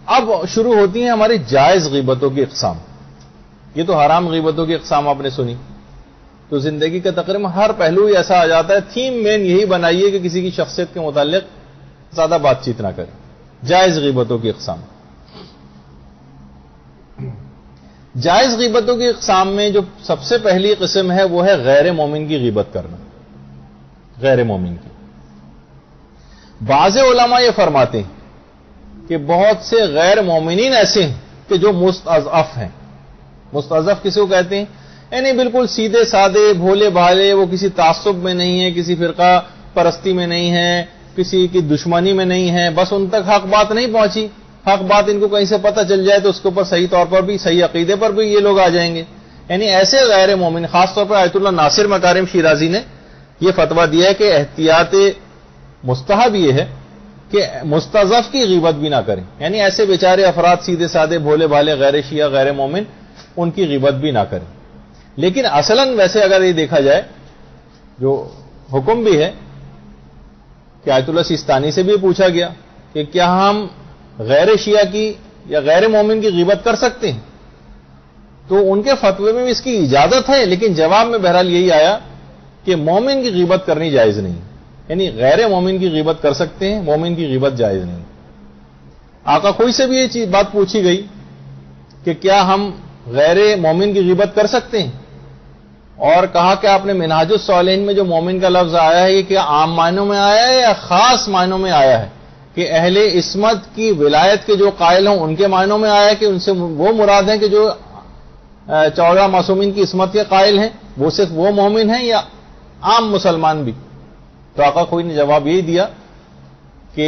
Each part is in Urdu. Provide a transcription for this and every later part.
اب شروع ہوتی ہیں ہماری جائز غیبتوں کی اقسام. یہ تو حرام غیبتوں کی اقسام آپ نے سنی, تو زندگی کا تقریباً ہر پہلو ہی ایسا آ جاتا ہے. تھیم مین یہی بنائیے کہ کسی کی شخصیت کے متعلق زیادہ بات چیت نہ کریں. جائز غیبتوں کی اقسام. جائز غیبتوں کی اقسام میں جو سب سے پہلی قسم ہے وہ ہے غیر مومن کی غیبت کرنا. غیر مومن کی. بعض علماء یہ فرماتے ہیں کہ بہت سے غیر مومنین ایسے ہیں کہ جو مستضعف ہیں. مستضعف کسی کو کہتے ہیں؟ یعنی بالکل سیدھے سادے بھولے بھالے, وہ کسی تعصب میں نہیں ہے, کسی فرقہ پرستی میں نہیں ہے, کسی کی دشمنی میں نہیں ہے, بس ان تک حق بات نہیں پہنچی, حق بات ان کو کہیں سے پتہ چل جائے تو اس کے اوپر صحیح طور پر بھی, صحیح عقیدے پر بھی یہ لوگ آ جائیں گے. یعنی ایسے غیر مومن, خاص طور پر آیت اللہ ناصر مکارم شیرازی نے یہ فتویٰ دیا ہے کہ احتیاط مستحب یہ ہے کہ مستضعف کی غیبت بھی نہ کریں. یعنی ایسے بیچارے افراد سیدھے سادے بھولے بھالے غیر شیعہ غیر مومن, ان کی غیبت بھی نہ کریں. لیکن اصلاً ویسے اگر یہ دیکھا جائے جو حکم بھی ہے کہ آیت اللہ سیستانی سے بھی پوچھا گیا کہ کیا ہم غیر شیعہ کی یا غیر مومن کی غیبت کر سکتے ہیں, تو ان کے فتوے میں بھی اس کی اجازت ہے, لیکن جواب میں بہرحال یہی آیا کہ مومن کی غیبت کرنی جائز نہیں. یعنی غیر مومن کی غیبت کر سکتے ہیں, مومن کی غیبت جائز نہیں. آقا خوئی سے بھی یہ بات پوچھی گئی کہ کیا ہم غیر مومن کی غیبت کر سکتے ہیں, اور کہا کہ آپ نے منہاج الصالحین میں جو مومن کا لفظ آیا ہے یہ کیا عام معنوں میں آیا ہے یا خاص معنوں میں آیا ہے, کہ اہل عصمت کی ولایت کے جو قائل ہوں ان کے معنوں میں آیا ہے کہ ان سے وہ مراد ہیں کہ جو 14 معصومین کی عصمت کے قائل ہیں وہ صرف وہ مومن ہیں یا عام مسلمان بھی. تو آقا خوئی نے جواب یہی دیا کہ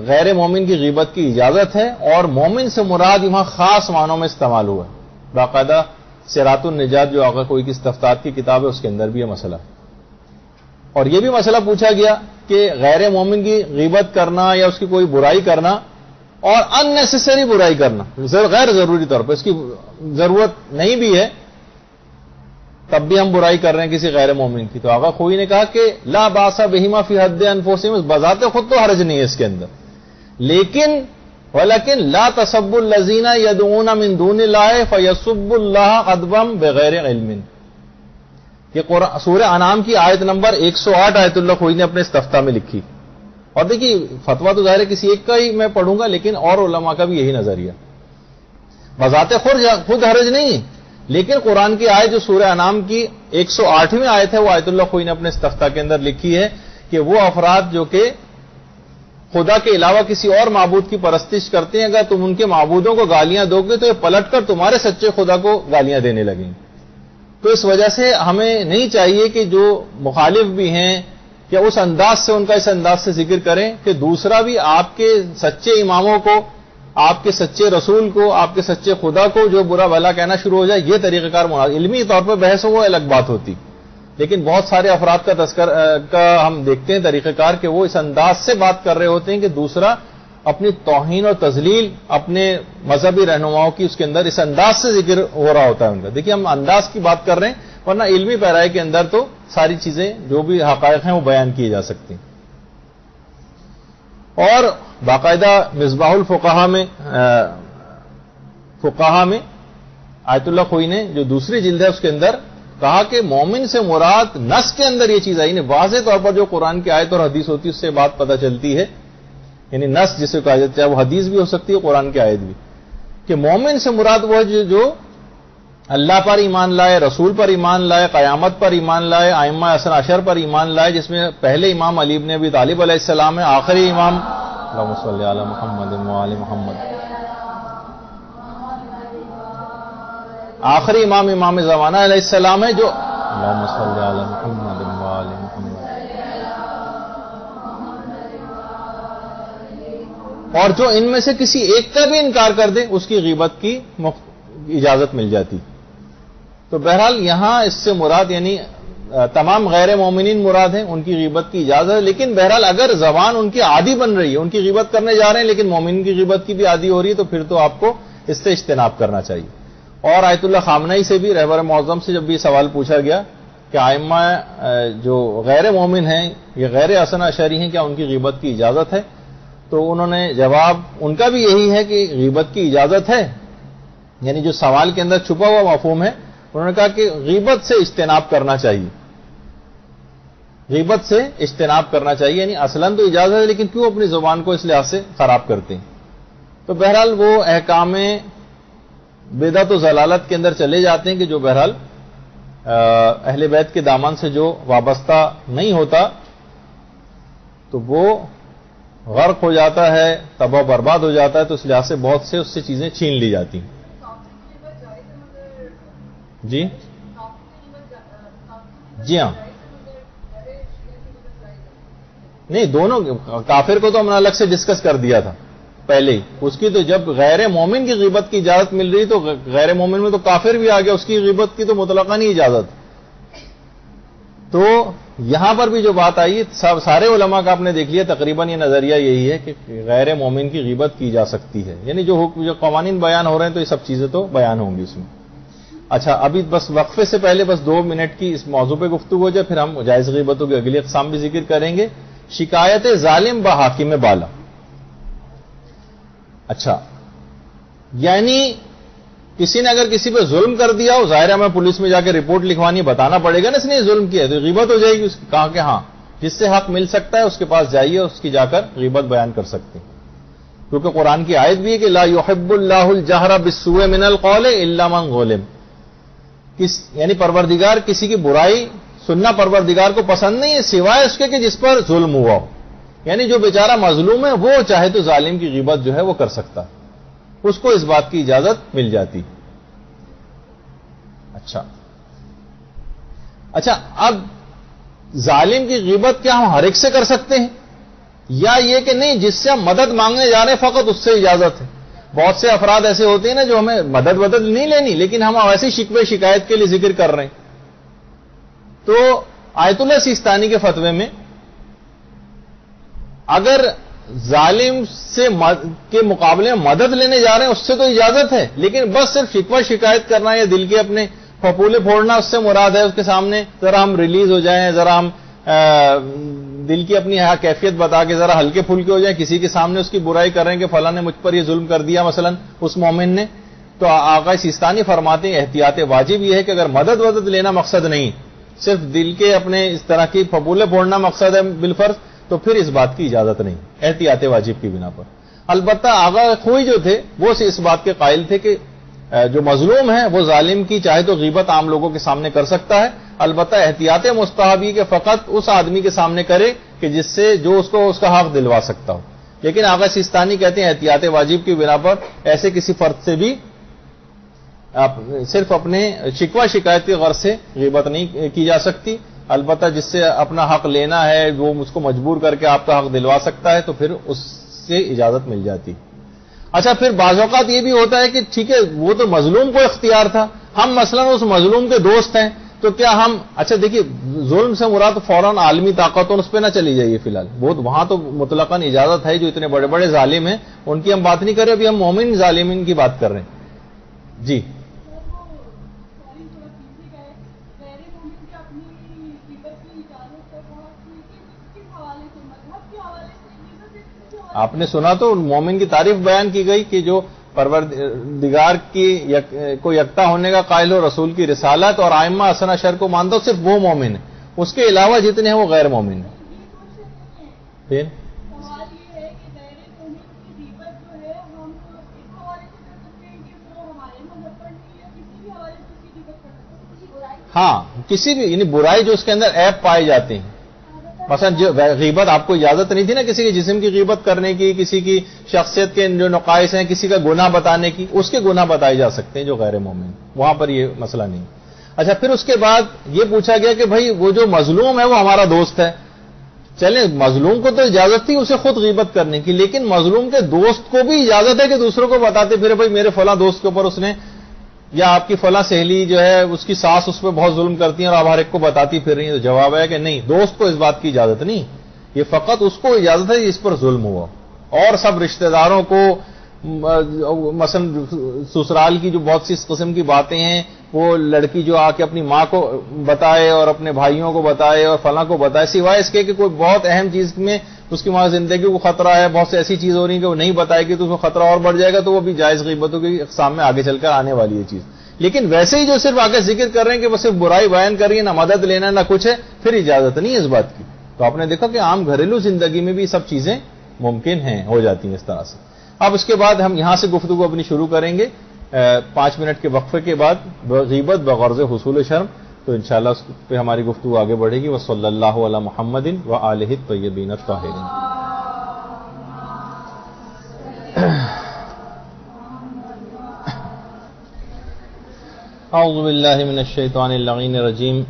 غیر مومن کی غیبت کی اجازت ہے, اور مومن سے مراد یہاں خاص معنوں میں استعمال ہوا ہے. باقاعدہ صراط النجات جو آقا خوئی کی استفتاء کی کتاب ہے اس کے اندر بھی یہ مسئلہ. اور یہ بھی مسئلہ پوچھا گیا کہ غیر مومن کی غیبت کرنا یا اس کی کوئی برائی کرنا اور ان نیسیسری برائی کرنا, غیر ضروری طور پر اس کی ضرورت نہیں بھی ہے تب بھی ہم برائی کر رہے ہیں کسی غیر مومن کی, تو آقا خوئی نے کہا کہ لا باس بہما فی حد انفسہم, بذات خود تو حرج نہیں ہے اس کے اندر, لیکن ولکن لا تسبوا الذین یدعون من دون اللہ فیسبوا اللہ عدوا بغیر علم. یہ سورہ انعام کی آیت نمبر 108 آیت اللہ خوئی نے اپنے استفتاء میں لکھی. اور دیکھیے فتویٰ تو ظاہر ہے کسی ایک کا ہی میں پڑھوں گا, لیکن اور علماء کا بھی یہی نظریہ. بذات خود حرج نہیں, لیکن قرآن کی آیت جو سورہ انعام کی 108ویں آیت ہے وہ آیت اللہ خوئی نے اپنے استفتاء کے اندر لکھی ہے کہ وہ افراد جو کہ خدا کے علاوہ کسی اور معبود کی پرستش کرتے ہیں, اگر تم ان کے معبودوں کو گالیاں دو گے تو یہ پلٹ کر تمہارے سچے خدا کو گالیاں دینے لگیں. تو اس وجہ سے ہمیں نہیں چاہیے کہ جو مخالف بھی ہیں یا اس انداز سے ان کا اس انداز سے ذکر کریں کہ دوسرا بھی آپ کے سچے اماموں کو, آپ کے سچے رسول کو, آپ کے سچے خدا کو جو برا بھلا کہنا شروع ہو جائے. یہ طریقہ کار علمی طور پر بحث ہو وہ الگ بات ہوتی, لیکن بہت سارے افراد کا ہم دیکھتے ہیں طریقہ کار کہ وہ اس انداز سے بات کر رہے ہوتے ہیں کہ دوسرا اپنی توہین اور تذلیل اپنے مذہبی رہنماؤں کی اس کے اندر اس انداز سے ذکر ہو رہا ہوتا ہے ان کا. دیکھیے ہم انداز کی بات کر رہے ہیں, ورنہ علمی پیرائی کے اندر تو ساری چیزیں جو بھی حقائق ہیں وہ بیان کی جا سکتی ہیں. اور باقاعدہ مصباح الفقہا میں آیت اللہ خوئی نے جو دوسری جلد ہے اس کے اندر کہا کہ مومن سے مراد نص کے اندر یہ چیز آئی نہیں. واضح طور پر جو قرآن کی آیت اور حدیث ہوتی ہے اس سے بات پتہ چلتی ہے, یعنی نص جسے کہا جاتا ہے وہ حدیث بھی ہو سکتی ہے قرآن کی آیت بھی, کہ مومن سے مراد وہ ہے جو اللہ پر ایمان لائے, رسول پر ایمان لائے, قیامت پر ایمان لائے, ائمہ اثنا عشر پر ایمان لائے, جس میں پہلے امام علی بن ابی طالب علیہ السلام ہے, آخری امام اللہم صلی علی محمد وآل محمد, آخری امام زمانہ علیہ السلام ہے جو اللہم صلی علی محمد وآل محمد. اور جو ان میں سے کسی ایک کا بھی انکار کر دے اس کی غیبت کی اجازت مل جاتی. تو بہرحال یہاں اس سے مراد یعنی تمام غیر مومنین مراد ہیں, ان کی غیبت کی اجازت ہے, لیکن بہرحال اگر زبان ان کی عادی بن رہی ہے, ان کی غیبت کرنے جا رہے ہیں لیکن مومن کی غیبت کی بھی عادی ہو رہی ہے, تو پھر تو آپ کو اس سے اجتناب کرنا چاہیے. اور آیت اللہ خامنئی سے بھی رہبر معظم سے جب بھی سوال پوچھا گیا کہ ائمہ جو غیر مومن ہیں یہ غیر حسن اشعری ہیں, کیا ان کی غیبت کی اجازت ہے, تو انہوں نے جواب ان کا بھی یہی ہے کہ غیبت کی اجازت ہے، یعنی جو سوال کے اندر چھپا ہوا مفہوم ہے، انہوں نے کہا کہ غیبت سے اجتناب کرنا چاہیے، غیبت سے اجتناب کرنا چاہیے، یعنی اصلاً تو اجازت ہے لیکن کیوں اپنی زبان کو اس لحاظ سے خراب کرتے ہیں. تو بہرحال وہ احکام بدعت و ضلالت کے اندر چلے جاتے ہیں کہ جو بہرحال اہل بیت کے دامن سے جو وابستہ نہیں ہوتا تو وہ غرق ہو جاتا ہے، تباہ برباد ہو جاتا ہے، تو اس لحاظ سے بہت سے اس سے چیزیں چھین لی جاتی ہیں. جی جی ہاں، نہیں دونوں کافر کو تو ہم نے الگ سے ڈسکس کر دیا تھا پہلے ہی. اس کی تو جب غیر مومن کی غیبت کی اجازت مل رہی تو غیر مومن میں تو کافر بھی آ گیا، اس کی غیبت کی تو مطلقاً نہیں اجازت. تو یہاں پر بھی جو بات آئی سارے علماء کا آپ نے دیکھ لیا تقریباً یہ نظریہ یہی ہے کہ غیر مومن کی غیبت کی جا سکتی ہے، یعنی جو قوانین بیان ہو رہے ہیں تو یہ سب چیزیں تو بیان ہوں گی اس میں. اچھا ابھی بس وقفے سے پہلے بس 2 منٹ کی اس موضوع پہ گفتگو ہو جائے، پھر ہم جائز غیبتوں کی اگلی اقسام بھی ذکر کریں گے. شکایت ظالم با حاکم بالا. اچھا یعنی کسی نے اگر کسی پہ ظلم کر دیا ہو، ظاہر ہے ہمیں پولیس میں جا کے رپورٹ لکھوانی بتانا پڑے گا نا اس نے ظلم کیا ہے، تو غیبت ہو جائے گی. اس کہا کہ ہاں جس سے حق مل سکتا ہے اس کے پاس جائیے، اس کی جا کر غیبت بیان کر سکتے ہیں، کیونکہ قرآن کی آیت بھی ہے کہ لا يحب اللہ الجہر بالسوء من القول الا من ظلم. یعنی پروردگار کسی کی برائی سننا پروردگار کو پسند نہیں ہے سوائے اس کے کہ جس پر ظلم ہوا ہو. یعنی جو بیچارہ مظلوم ہے وہ چاہے تو ظالم کی غیبت جو ہے وہ کر سکتا، اس کو اس بات کی اجازت مل جاتی. اچھا اب ظالم کی غیبت کیا ہم ہر ایک سے کر سکتے ہیں، یا یہ کہ نہیں جس سے ہم مدد مانگنے جا رہے ہیں فقط اس سے اجازت ہے؟ بہت سے افراد ایسے ہوتے ہیں نا جو ہمیں مدد نہیں لینی لیکن ہم ایسی شکوے شکایت کے لیے ذکر کر رہے ہیں. تو آیت اللہ سیستانی کے فتوے میں اگر ظالم سے کے مقابلے میں مدد لینے جا رہے ہیں اس سے تو اجازت ہے، لیکن بس صرف شکوہ شکایت کرنا یا دل کے اپنے پھپولے پھوڑنا اس سے مراد ہے. اس کے سامنے ذرا ہم ریلیز ہو جائیں، ذرا ہم دل کی اپنی کیفیت بتا کے ذرا ہلکے پھلکے ہو جائیں، کسی کے سامنے اس کی برائی کر رہے ہیں کہ فلاں نے مجھ پر یہ ظلم کر دیا مثلا اس مومن نے. تو آقا سیستانی فرماتے ہیں احتیاط واجب یہ ہے کہ اگر مدد لینا مقصد نہیں، صرف دل کے اپنے اس طرح کی پھپولے پھوڑنا مقصد ہے بالفرض، تو پھر اس بات کی اجازت نہیں احتیاط واجب کی بنا پر. البتہ آغا خوئی جو تھے وہ اس بات کے قائل تھے کہ جو مظلوم ہے وہ ظالم کی چاہے تو غیبت عام لوگوں کے سامنے کر سکتا ہے، البتہ احتیاط مستحب یہ کہ فقط اس آدمی کے سامنے کرے کہ جس سے جو اس کو اس کا حق دلوا سکتا ہو. لیکن آغا سیستانی کہتے ہیں احتیاط واجب کی بنا پر ایسے کسی فرد سے بھی صرف اپنے شکوہ شکایت کی غرض سے غیبت نہیں کی جا سکتی، البتہ جس سے اپنا حق لینا ہے وہ اس کو مجبور کر کے آپ کا حق دلوا سکتا ہے تو پھر اس سے اجازت مل جاتی. اچھا پھر بعض اوقات یہ بھی ہوتا ہے کہ ٹھیک ہے وہ تو مظلوم کو اختیار تھا، ہم مثلا اس مظلوم کے دوست ہیں، تو کیا ہم اچھا دیکھیے ظلم سے مراد فوراً عالمی طاقتوں اس پہ نہ چلی جائیے فی الحال، وہاں تو مطلقاً اجازت ہے. جو اتنے بڑے بڑے ظالم ہیں ان کی ہم بات نہیں کر رہے، ابھی ہم مومن ظالمین کی بات کر رہے ہیں. جی آپ نے سنا تو مومن کی تعریف بیان کی گئی کہ جو پروردگار کی کو یکتا ہونے کا قائل ہو، رسول کی رسالت اور ائمہ حسنہ شر کو مانتا ہو، صرف وہ مومن ہے، اس کے علاوہ جتنے ہیں وہ غیر مومن ہیں. پھر ہاں کسی بھی یعنی برائی جو اس کے اندر عیب پائے جاتے ہیں، مثلا جو غیبت آپ کو اجازت نہیں تھی نا کسی کے جسم کی غیبت کرنے کی، کسی کی شخصیت کے جو نقائص ہیں، کسی کا گناہ بتانے کی، اس کے گناہ بتائے جا سکتے ہیں جو غیر مومن، وہاں پر یہ مسئلہ نہیں. اچھا پھر اس کے بعد یہ پوچھا گیا کہ بھائی وہ جو مظلوم ہے وہ ہمارا دوست ہے، چلیں مظلوم کو تو اجازت تھی اسے خود غیبت کرنے کی، لیکن مظلوم کے دوست کو بھی اجازت ہے کہ دوسروں کو بتاتے پھر بھائی میرے فلاں دوست کے اوپر اس نے، یا آپ کی فلاں سہیلی جو ہے اس کی ساس اس پہ بہت ظلم کرتی ہیں اور آپ ہر ایک کو بتاتی پھر رہی ہیں. تو جواب ہے کہ نہیں، دوست کو اس بات کی اجازت نہیں، یہ فقط اس کو اجازت ہے اس پر ظلم ہوا، اور سب رشتہ داروں کو مثلا سسرال کی جو بہت سی اس قسم کی باتیں ہیں وہ لڑکی جو آ کے اپنی ماں کو بتائے اور اپنے بھائیوں کو بتائے اور فلاں کو بتائے، سوائے اس کے کہ کوئی بہت اہم چیز میں اس کی وہاں زندگی کو خطرہ ہے، بہت سی ایسی چیز ہو رہی ہے کہ وہ نہیں بتائے گی تو اس کو خطرہ اور بڑھ جائے گا، تو وہ بھی جائز غیبتوں کی اقسام میں آگے چل کر آنے والی ہے چیز. لیکن ویسے ہی جو صرف آگے ذکر کر رہے ہیں کہ وہ صرف برائی بیان کر رہی ہے، نہ مدد لینا نہ کچھ ہے، پھر اجازت نہیں ہے اس بات کی. تو آپ نے دیکھا کہ عام گھریلو زندگی میں بھی سب چیزیں ممکن ہیں، ہو جاتی ہیں اس طرح سے. اب اس کے بعد ہم یہاں سے گفتگو اپنی شروع کریں گے 5 منٹ کے وقفے کے بعد، غیبت بغرض حصول شرم. تو انشاءاللہ اس پہ ہماری گفتگو آگے بڑھے گی. وصلی اللہ علی محمد وآلہ الطیبین الطاہرین. اعوذ باللہ من الشیطان اللعین الرجیم.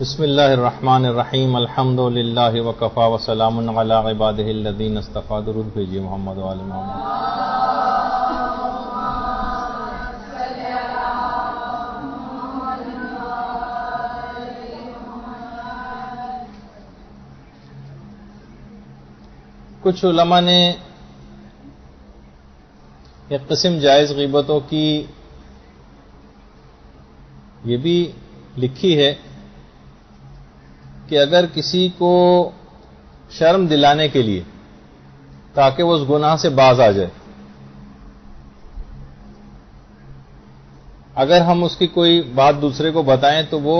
بسم اللہ الرحمن الرحیم. الحمد للہ وکفی وسلام علی عبادہ الذین اصطفی. درود بھیجیے محمد و آل محمد. کچھ علماء نے ایک قسم جائز غیبتوں کی یہ بھی لکھی ہے کہ اگر کسی کو شرم دلانے کے لیے تاکہ وہ اس گناہ سے باز آ جائے، اگر ہم اس کی کوئی بات دوسرے کو بتائیں تو وہ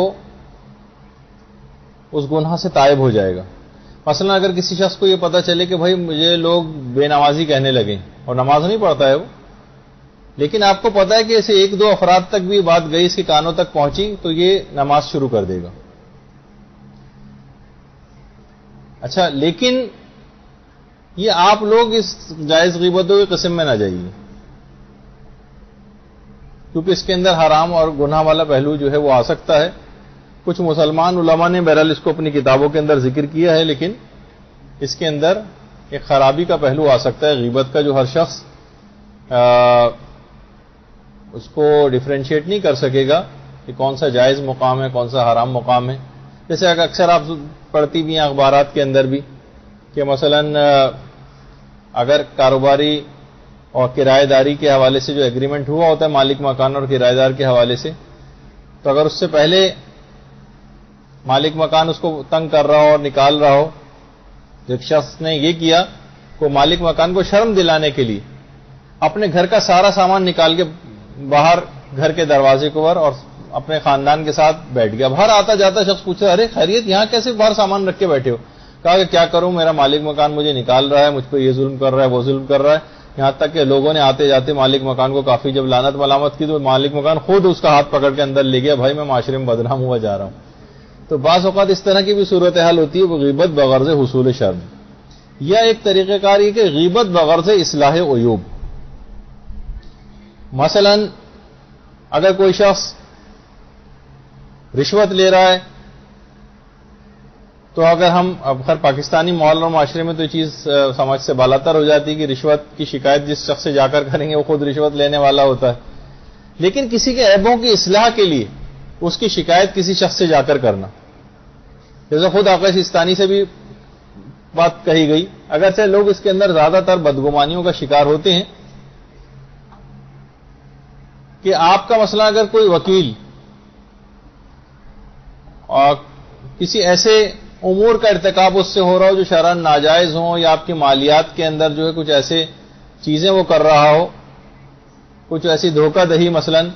اس گناہ سے تائب ہو جائے گا. مثلا اگر کسی شخص کو یہ پتا چلے کہ بھائی مجھے لوگ بے نمازی کہنے لگے اور نماز نہیں پڑھتا ہے وہ، لیکن آپ کو پتا ہے کہ ایسے 1-2 افراد تک بھی بات گئی، اس کے کانوں تک پہنچی، تو یہ نماز شروع کر دے گا. اچھا، لیکن یہ آپ لوگ اس جائز غیبتوں کے قسم میں نہ جائیے، کیونکہ اس کے اندر حرام اور گناہ والا پہلو جو ہے وہ آ سکتا ہے. کچھ مسلمان علماء نے بہرحال اس کو اپنی کتابوں کے اندر ذکر کیا ہے، لیکن اس کے اندر ایک خرابی کا پہلو آ سکتا ہے غیبت کا، جو ہر شخص اس کو ڈیفرینشیٹ نہیں کر سکے گا کہ کون سا جائز مقام ہے کون سا حرام مقام ہے. جیسے اکثر آپ پڑھتی بھی ہیں اخبارات کے اندر بھی کہ مثلا اگر کاروباری اور کرایہ داری کے حوالے سے جو ایگریمنٹ ہوا ہوتا ہے مالک مکان اور کرایہ دار کے حوالے سے، تو اگر اس سے پہلے مالک مکان اس کو تنگ کر رہا ہو اور نکال رہا ہو، ایک شخص نے یہ کیا کہ مالک مکان کو شرم دلانے کے لیے اپنے گھر کا سارا سامان نکال کے باہر گھر کے دروازے کو اور اپنے خاندان کے ساتھ بیٹھ گیا. باہر آتا جاتا شخص پوچھا، ارے خیریت، یہاں کیسے باہر سامان رکھ کے بیٹھے ہو؟ کہا کہ کیا کروں، میرا مالک مکان مجھے نکال رہا ہے، مجھ پہ یہ ظلم کر رہا ہے وہ ظلم کر رہا ہے. یہاں تک کہ لوگوں نے آتے جاتے مالک مکان کو کافی جب لعنت ملامت کی تو مالک مکان خود اس کا ہاتھ پکڑ کے اندر لے گیا، بھائی میں معاشرے میں بدنام ہوا جا رہا ہوں. تو بعض اوقات اس طرح کی بھی صورتحال ہوتی ہے، وہ غیبت بغرض حصول شرم. یا ایک طریقہ کار یہ کہ غیبت بغرض اصلاح عیوب. مثلا اگر کوئی شخص رشوت لے رہا ہے، تو اگر ہم اب خیر پاکستانی ماحول اور معاشرے میں تو یہ چیز سمجھ سے بالاتر ہو جاتی ہے کہ رشوت کی شکایت جس شخص سے جا کر کریں گے وہ خود رشوت لینے والا ہوتا ہے. لیکن کسی کے عیبوں کی اصلاح کے لیے اس کی شکایت کسی شخص سے جا کر کرنا، جیسے خود آقا سستانی سے بھی بات کہی گئی، اگرچہ لوگ اس کے اندر زیادہ تر بدگمانیوں کا شکار ہوتے ہیں کہ آپ کا مسئلہ اگر کوئی وکیل اور کسی ایسے امور کا ارتکاب اس سے ہو رہا ہو جو شرعاً ناجائز ہوں، یا آپ کی مالیات کے اندر جو ہے کچھ ایسے چیزیں وہ کر رہا ہو، کچھ ایسی دھوکہ دہی مثلاً،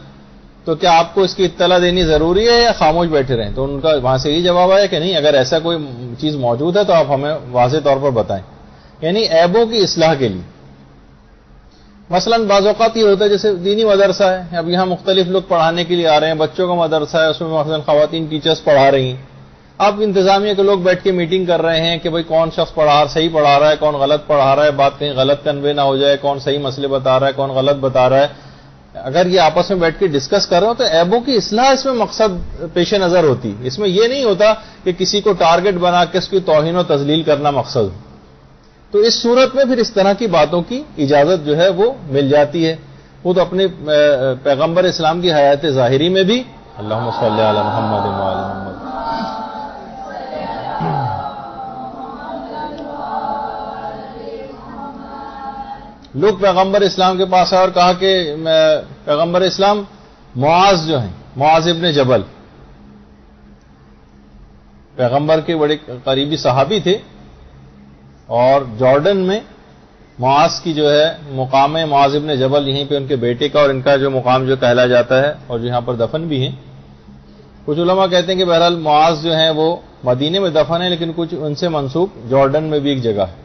تو کیا آپ کو اس کی اطلاع دینی ضروری ہے یا خاموش بیٹھے رہیں؟ تو ان کا وہاں سے یہ جواب آیا کہ نہیں، اگر ایسا کوئی چیز موجود ہے تو آپ ہمیں واضح طور پر بتائیں. یعنی عیبوں کی اصلاح کے لیے. مثلا بعض اوقات یہ ہوتا ہے جیسے دینی مدرسہ ہے، اب یہاں مختلف لوگ پڑھانے کے لیے آ رہے ہیں، بچوں کا مدرسہ ہے، اس میں مثلا خواتین ٹیچرز پڑھا رہی ہیں. اب انتظامیہ کے لوگ بیٹھ کے میٹنگ کر رہے ہیں کہ بھئی کون شخص صحیح پڑھا رہا ہے، کون غلط پڑھا رہا ہے، بات کہیں غلط کنوے نہ ہو جائے، کون صحیح مسئلے بتا رہا ہے، کون غلط بتا رہا ہے. اگر یہ آپس میں بیٹھ کے ڈسکس کر رہے ہو تو عیبوں کی اصلاح اس میں مقصد پیش نظر ہوتی. اس میں یہ نہیں ہوتا کہ کسی کو ٹارگٹ بنا کے اس کی توہین و تذلیل کرنا مقصد ہو. تو اس صورت میں پھر اس طرح کی باتوں کی اجازت جو ہے وہ مل جاتی ہے. وہ تو اپنے پیغمبر اسلام کی حیات ظاہری میں بھی اللہم صلی علی محمد و علی محمد لوگ پیغمبر اسلام کے پاس آئے اور کہا کہ پیغمبر اسلام معاذ جو ہیں، معاذ ابن جبل پیغمبر کے بڑے قریبی صحابی تھے، اور جارڈن میں معاذ کی جو ہے مقام معاذ ابن جبل، یہیں پہ ان کے بیٹے کا اور ان کا جو مقام جو کہلا جاتا ہے اور جو یہاں پر دفن بھی ہیں. کچھ علماء کہتے ہیں کہ بہرحال معاذ جو ہیں وہ مدینے میں دفن ہے، لیکن کچھ ان سے منسوب جارڈن میں بھی ایک جگہ ہے.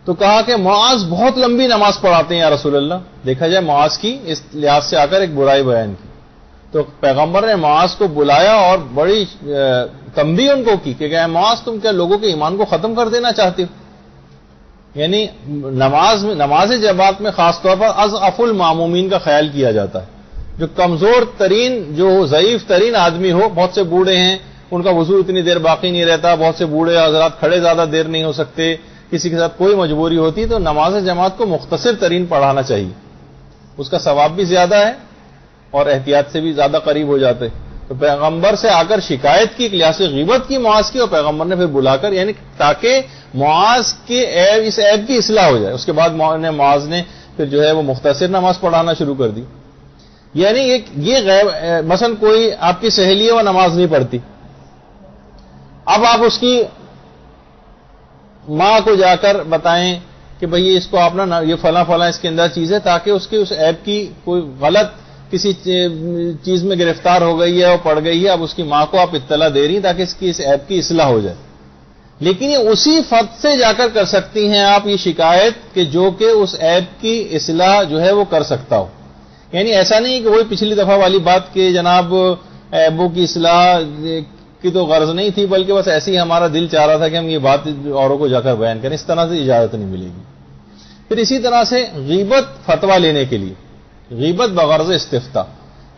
تو کہا کہ معاذ بہت لمبی نماز پڑھاتے ہیں یا رسول اللہ. دیکھا جائے معاذ کی اس لحاظ سے آ کر ایک برائی بیان کی، تو پیغمبر نے معاذ کو بلایا اور بڑی تنبیہ ان کو کی کہ معاذ تم کیا لوگوں کے ایمان کو ختم کر دینا چاہتے ہو؟ یعنی نماز جماعت میں خاص طور پر اضعف المامومین کا خیال کیا جاتا ہے. جو کمزور ترین، جو ضعیف ترین آدمی ہو، بہت سے بوڑھے ہیں ان کا وضو اتنی دیر باقی نہیں رہتا، بہت سے بوڑھے حضرات کھڑے زیادہ دیر نہیں ہو سکتے، کسی کے ساتھ کوئی مجبوری ہوتی، تو نماز جماعت کو مختصر ترین پڑھانا چاہیے، اس کا ثواب بھی زیادہ ہے اور احتیاط سے بھی زیادہ قریب ہو جاتے. تو پیغمبر سے آ کر شکایت کی، لحاظ سے غیبت کی معاذ کی، اور پیغمبر نے پھر بلا کر، یعنی تاکہ معاذ کے اس عیب کی اصلاح ہو جائے. اس کے بعد معاذ نے پھر جو ہے وہ مختصر نماز پڑھانا شروع کر دی. یعنی یہ غیب، مثلا کوئی آپ کی سہیلی ہے وہ نماز نہیں پڑھتی، اب آپ اس کی ماں کو جا کر بتائیں کہ بھئی اس کو آپ نا یہ فلاں فلاں اس کے اندر چیز ہے، تاکہ اس کے اس عیب کی کوئی غلط کسی چیز میں گرفتار ہو گئی ہے اور پڑ گئی ہے، اب اس کی ماں کو آپ اطلاع دے رہی ہیں تاکہ اس کی اس عیب کی اصلاح ہو جائے. لیکن یہ اسی فرد سے جا کر سکتی ہیں آپ یہ شکایت کہ جو کہ اس عیب کی اصلاح جو ہے وہ کر سکتا ہو. یعنی ایسا نہیں کہ وہی پچھلی دفعہ والی بات کہ جناب عیبوں کی اصلاح کی تو غرض نہیں تھی، بلکہ بس ایسے ہی ہمارا دل چاہ رہا تھا کہ ہم یہ بات اوروں کو جا کر بیان کریں. اس طرح سے اجازت نہیں ملے گی. پھر اسی طرح سے غیبت فتویٰ لینے کے لیے، غیبت بغرض استفتاء،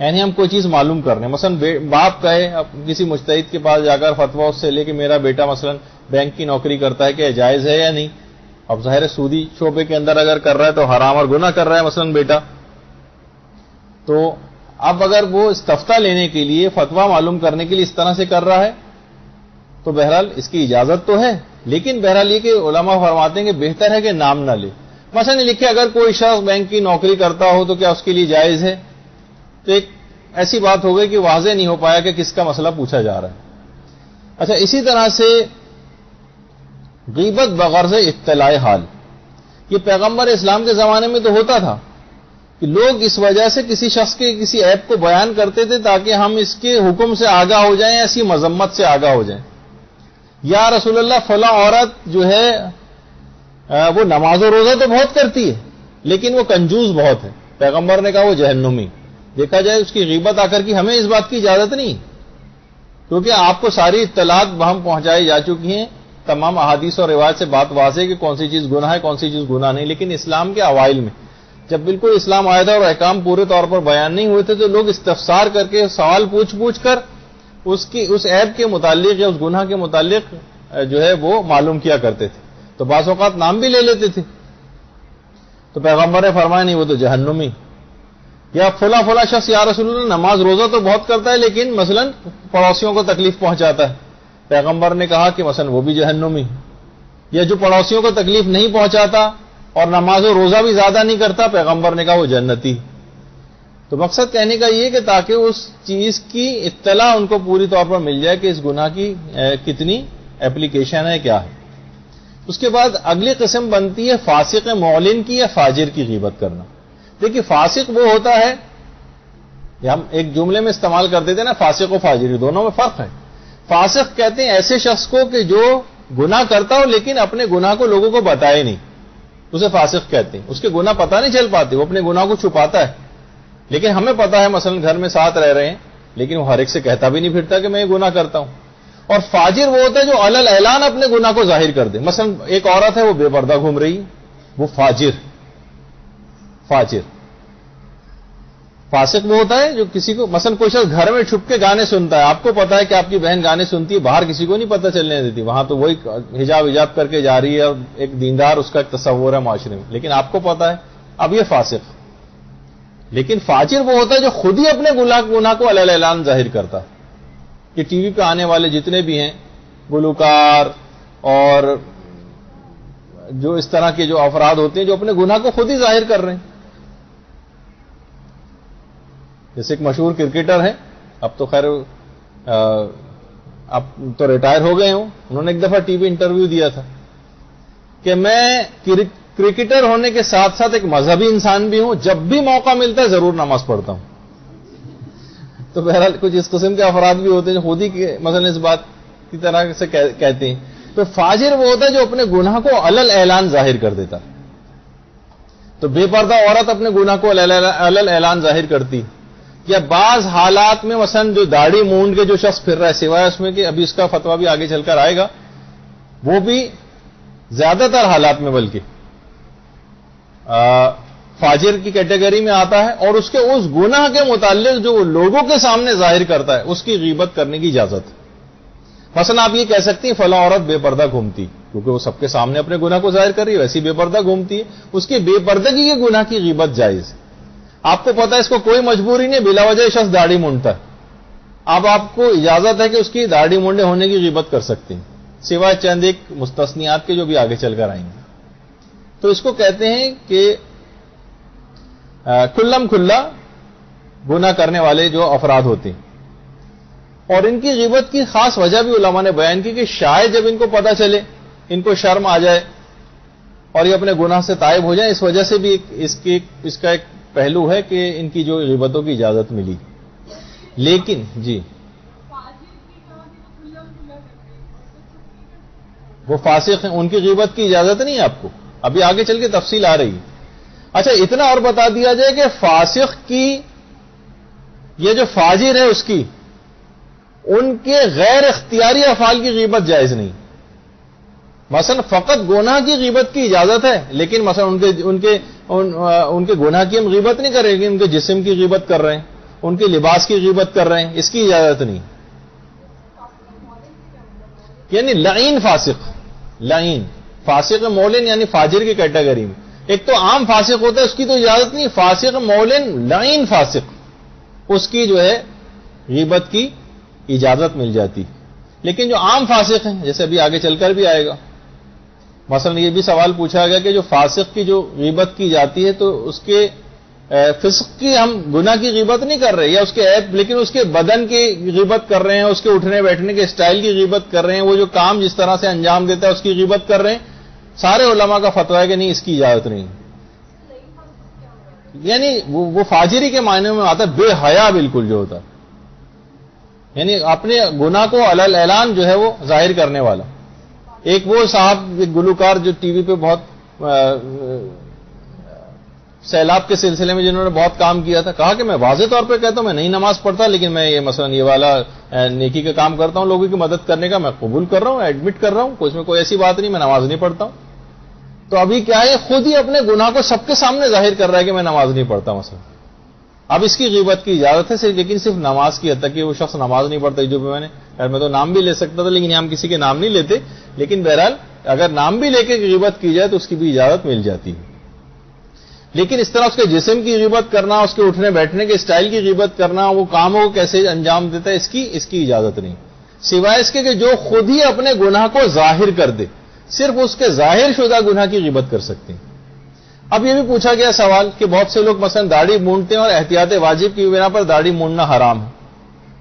یعنی ہم کوئی چیز معلوم کر رہے ہیں، مثلا باپ کہے کسی مجتہد کے پاس جا کر فتویٰ اس سے لے کہ میرا بیٹا مثلا بینک کی نوکری کرتا ہے، کہ جائز ہے یا نہیں. اب ظاہر سودی شعبے کے اندر اگر کر رہا ہے تو حرام اور گناہ کر رہا ہے مثلا بیٹا. تو اب اگر وہ استفتاء لینے کے لیے، فتویٰ معلوم کرنے کے لیے اس طرح سے کر رہا ہے تو بہرحال اس کی اجازت تو ہے، لیکن بہرحال یہ کہ علماء فرماتے ہیں کہ بہتر ہے کہ نام نہ لے. مثلا لکھے اگر کوئی شخص بینک کی نوکری کرتا ہو تو کیا اس کے لیے جائز ہے؟ تو ایک ایسی بات ہو گئی کہ واضح نہیں ہو پایا کہ کس کا مسئلہ پوچھا جا رہا ہے. اچھا، اسی طرح سے غیبت بغرض اطلاع حال، یہ پیغمبر اسلام کے زمانے میں تو ہوتا تھا کہ لوگ اس وجہ سے کسی شخص کے کسی عیب کو بیان کرتے تھے تاکہ ہم اس کے حکم سے آگاہ ہو جائیں، ایسی مذمت سے آگاہ ہو جائیں. یا رسول اللہ فلاں عورت جو ہے وہ نماز و روزہ تو بہت کرتی ہے لیکن وہ کنجوس بہت ہے، پیغمبر نے کہا وہ جہنمی. دیکھا جائے اس کی غیبت آ کر کی ہمیں اس بات کی اجازت نہیں، کیونکہ آپ کو ساری اطلاعات بہم پہنچائی جا چکی ہیں، تمام احادیث اور روایت سے بات واضح ہے کہ کون سی چیز گناہ ہے کون سی چیز گناہ نہیں. لیکن اسلام کے اوائل میں جب بالکل اسلام آیا تھا اور احکام پورے طور پر بیان نہیں ہوئے تھے تو لوگ استفسار کر کے سوال پوچھ کر اس عیب کے متعلق یا اس گناہ کے متعلق جو ہے وہ معلوم کیا کرتے تھے. تو بعض اوقات نام بھی لے لیتے تھے. تو پیغمبر نے فرمایا نہیں وہ تو جہنمی. یا فلاں شخص یا رسول اللہ نماز روزہ تو بہت کرتا ہے لیکن مثلا پڑوسیوں کو تکلیف پہنچاتا ہے، پیغمبر نے کہا کہ مثلا وہ بھی جہنمی. یا جو پڑوسیوں کو تکلیف نہیں پہنچاتا اور نماز و روزہ بھی زیادہ نہیں کرتا، پیغمبر نے کہا وہ جنتی. تو مقصد کہنے کا یہ کہ تاکہ اس چیز کی اطلاع ان کو پوری طور پر مل جائے کہ اس گناہ کی کتنی اپلیکیشن ہے، کیا ہے. اس کے بعد اگلی قسم بنتی ہے فاسق معلن کی یا فاجر کی غیبت کرنا. دیکھیے فاسق وہ ہوتا ہے، ہم ایک جملے میں استعمال کرتے تھے نا فاسق و فاجر، دونوں میں فرق ہے. فاسق کہتے ہیں ایسے شخص کو کہ جو گناہ کرتا ہو لیکن اپنے گناہ کو لوگوں کو بتائے نہیں، اسے فاسق کہتے ہیں. اس کے گناہ پتہ نہیں چل پاتے، وہ اپنے گناہ کو چھپاتا ہے، لیکن ہمیں پتا ہے مثلا گھر میں ساتھ رہ رہے ہیں لیکن وہ ہر ایک سے کہتا بھی نہیں پھرتا کہ میں یہ گناہ کرتا ہوں. اور فاجر وہ ہوتا ہے جو علل اعلان اپنے گناہ کو ظاہر کر دے. مثلا ایک عورت ہے وہ بے پردہ گھوم رہی، وہ فاجر. فاسق وہ ہوتا ہے جو کسی کو، مثلا کوئی شخص گھر میں چھپ کے گانے سنتا ہے، آپ کو پتا ہے کہ آپ کی بہن گانے سنتی ہے، باہر کسی کو نہیں پتہ چلنے دیتی، وہاں تو وہی حجاب کر کے جا رہی ہے اور ایک دیندار اس کا ایک تصور ہے معاشرے میں، لیکن آپ کو پتا ہے. اب یہ فاسق. لیکن فاجر وہ ہوتا ہے جو خود ہی اپنے گناہ کو علل اعلان ظاہر کرتا ہے. کہ ٹی وی پہ آنے والے جتنے بھی ہیں گلوکار اور جو اس طرح کے جو افراد ہوتے ہیں جو اپنے گناہ کو خود ہی ظاہر کر رہے ہیں. جیسے ایک مشہور کرکٹر ہیں، اب تو خیر اب تو ریٹائر ہو گئے ہوں، انہوں نے ایک دفعہ ٹی وی انٹرویو دیا تھا کہ میں کرکٹر ہونے کے ساتھ ساتھ ایک مذہبی انسان بھی ہوں, جب بھی موقع ملتا ہے ضرور نماز پڑھتا ہوں. تو بہرحال کچھ اس قسم کے افراد بھی ہوتے ہیں جو خود ہی مثلا اس بات کی طرح سے کہتے ہیں. تو فاجر وہ ہوتا ہے جو اپنے گناہ کو علل اعلان ظاہر کر دیتا. تو بے پردہ عورت اپنے گناہ کو علل اعلان ظاہر کرتی, یا بعض حالات میں مثلا جو داڑھی مونڈ کے جو شخص پھر رہا ہے, سوائے اس میں کہ ابھی اس کا فتویٰ بھی آگے چل کر آئے گا, وہ بھی زیادہ تر حالات میں بلکہ فاجر کی کیٹیگری میں آتا ہے, اور اس کے اس گناہ کے متعلق جو وہ لوگوں کے سامنے ظاہر کرتا ہے اس کی غیبت کرنے کی اجازت ہے. مثلا آپ یہ کہہ سکتی ہیں فلاں عورت بے پردہ گھومتی, کیونکہ وہ سب کے سامنے اپنے گناہ کو ظاہر کر رہی ہے, ویسی بے پردہ گھومتی ہے, اس کی بے پردگی کے گناہ کی غیبت جائز ہے. آپ کو پتا ہے اس کو کوئی مجبوری نہیں, بلا وجہ شخص داڑھی مونڈتا ہے, اب آپ کو اجازت ہے کہ اس کی داڑھی مونڈے ہونے کی غیبت کر سکتے ہیں, سوائے چند ایک مستثنیات کے جو بھی آگے چل کر آئیں گے. تو اس کو کہتے ہیں کہ کھلم کھلا گناہ کرنے والے جو افراد ہوتے ہیں. اور ان کی غیبت کی خاص وجہ بھی علماء نے بیان کی کہ شاید جب ان کو پتہ چلے, ان کو شرم آ جائے اور یہ اپنے گناہ سے تائب ہو جائیں, اس وجہ سے بھی اس کا ایک پہلو ہے کہ ان کی جو غیبتوں کی اجازت ملی. لیکن جی وہ فاسق ہیں, ان کی غیبت کی اجازت نہیں ہے آپ کو, ابھی آگے چل کے تفصیل آ رہی ہے. اچھا اتنا اور بتا دیا جائے کہ فاسق کی, یہ جو فاجر ہے اس کی, ان کے غیر اختیاری افعال کی غیبت جائز نہیں. مثلا فقط گناہ کی غیبت کی اجازت ہے, لیکن مثلا ان کے گناہ کی ہم غیبت نہیں کر رہے, لیکن ان کے جسم کی غیبت کر رہے ہیں, ان کے لباس کی غیبت کر رہے ہیں, اس کی اجازت نہیں. یعنی لعین فاسق, لعین فاسق مولن یعنی فاجر کی کیٹیگری میں. ایک تو عام فاسق ہوتا ہے اس کی تو اجازت نہیں, فاسق مولن لعین فاسق اس کی جو ہے غیبت کی اجازت مل جاتی. لیکن جو عام فاسق ہیں, جیسے ابھی آگے چل کر بھی آئے گا, مثلا یہ بھی سوال پوچھا گیا کہ جو فاسق کی جو غیبت کی جاتی ہے تو اس کے فسق کی ہم گناہ کی غیبت نہیں کر رہے, یا اس کے عیب, لیکن اس کے بدن کی غیبت کر رہے ہیں, اس کے اٹھنے بیٹھنے کے اسٹائل کی غیبت کر رہے ہیں, وہ جو کام جس طرح سے انجام دیتا ہے اس کی غیبت کر رہے ہیں. سارے علماء کا فتویٰ ہے کہ نہیں, اس کی اجازت نہیں. یعنی وہ فاجری کے معنی میں آتا ہے بے حیا بالکل جو ہوتا ہے, یعنی اپنے گناہ کو علل اعلان جو ہے وہ ظاہر کرنے والا. ایک وہ صاحب, ایک گلوکار جو ٹی وی پہ بہت سیلاب کے سلسلے میں جنہوں نے بہت کام کیا تھا, کہا کہ میں واضح طور پہ کہتا ہوں میں نہیں نماز پڑھتا, لیکن میں یہ مثلا یہ والا نیکی کا کام کرتا ہوں, لوگوں کی مدد کرنے کا میں قبول کر رہا ہوں, ایڈمٹ کر رہا ہوں, اس میں کوئی ایسی بات نہیں, میں نماز نہیں پڑھتا ہوں. تو ابھی کیا ہے, خود ہی اپنے گناہ کو سب کے سامنے ظاہر کر رہا ہے کہ میں نماز نہیں پڑھتا مثلا. اب اس کی غیبت کی اجازت ہے, لیکن صرف نماز کی حد تک کہ وہ شخص نماز نہیں پڑھتا. جو میں تو نام بھی لے سکتا تھا, لیکن یہاں ہم کسی کے نام نہیں لیتے, لیکن بہرحال اگر نام بھی لے کے غیبت کی جائے تو اس کی بھی اجازت مل جاتی ہے. لیکن اس طرح اس کے جسم کی غیبت کرنا, اس کے اٹھنے بیٹھنے کے اسٹائل کی غیبت کرنا, وہ کاموں کو کیسے انجام دیتا ہے, اس کی اجازت نہیں, سوائے اس کے کہ جو خود ہی اپنے گناہ کو ظاہر کر دے, صرف اس کے ظاہر شدہ گناہ کی غیبت کر سکتے ہیں. اب یہ بھی پوچھا گیا سوال کہ بہت سے لوگ مثلا داڑھی مونڈتے ہیں اور احتیاط واجب کی بنا پر داڑھی مونڈنا حرام ہے,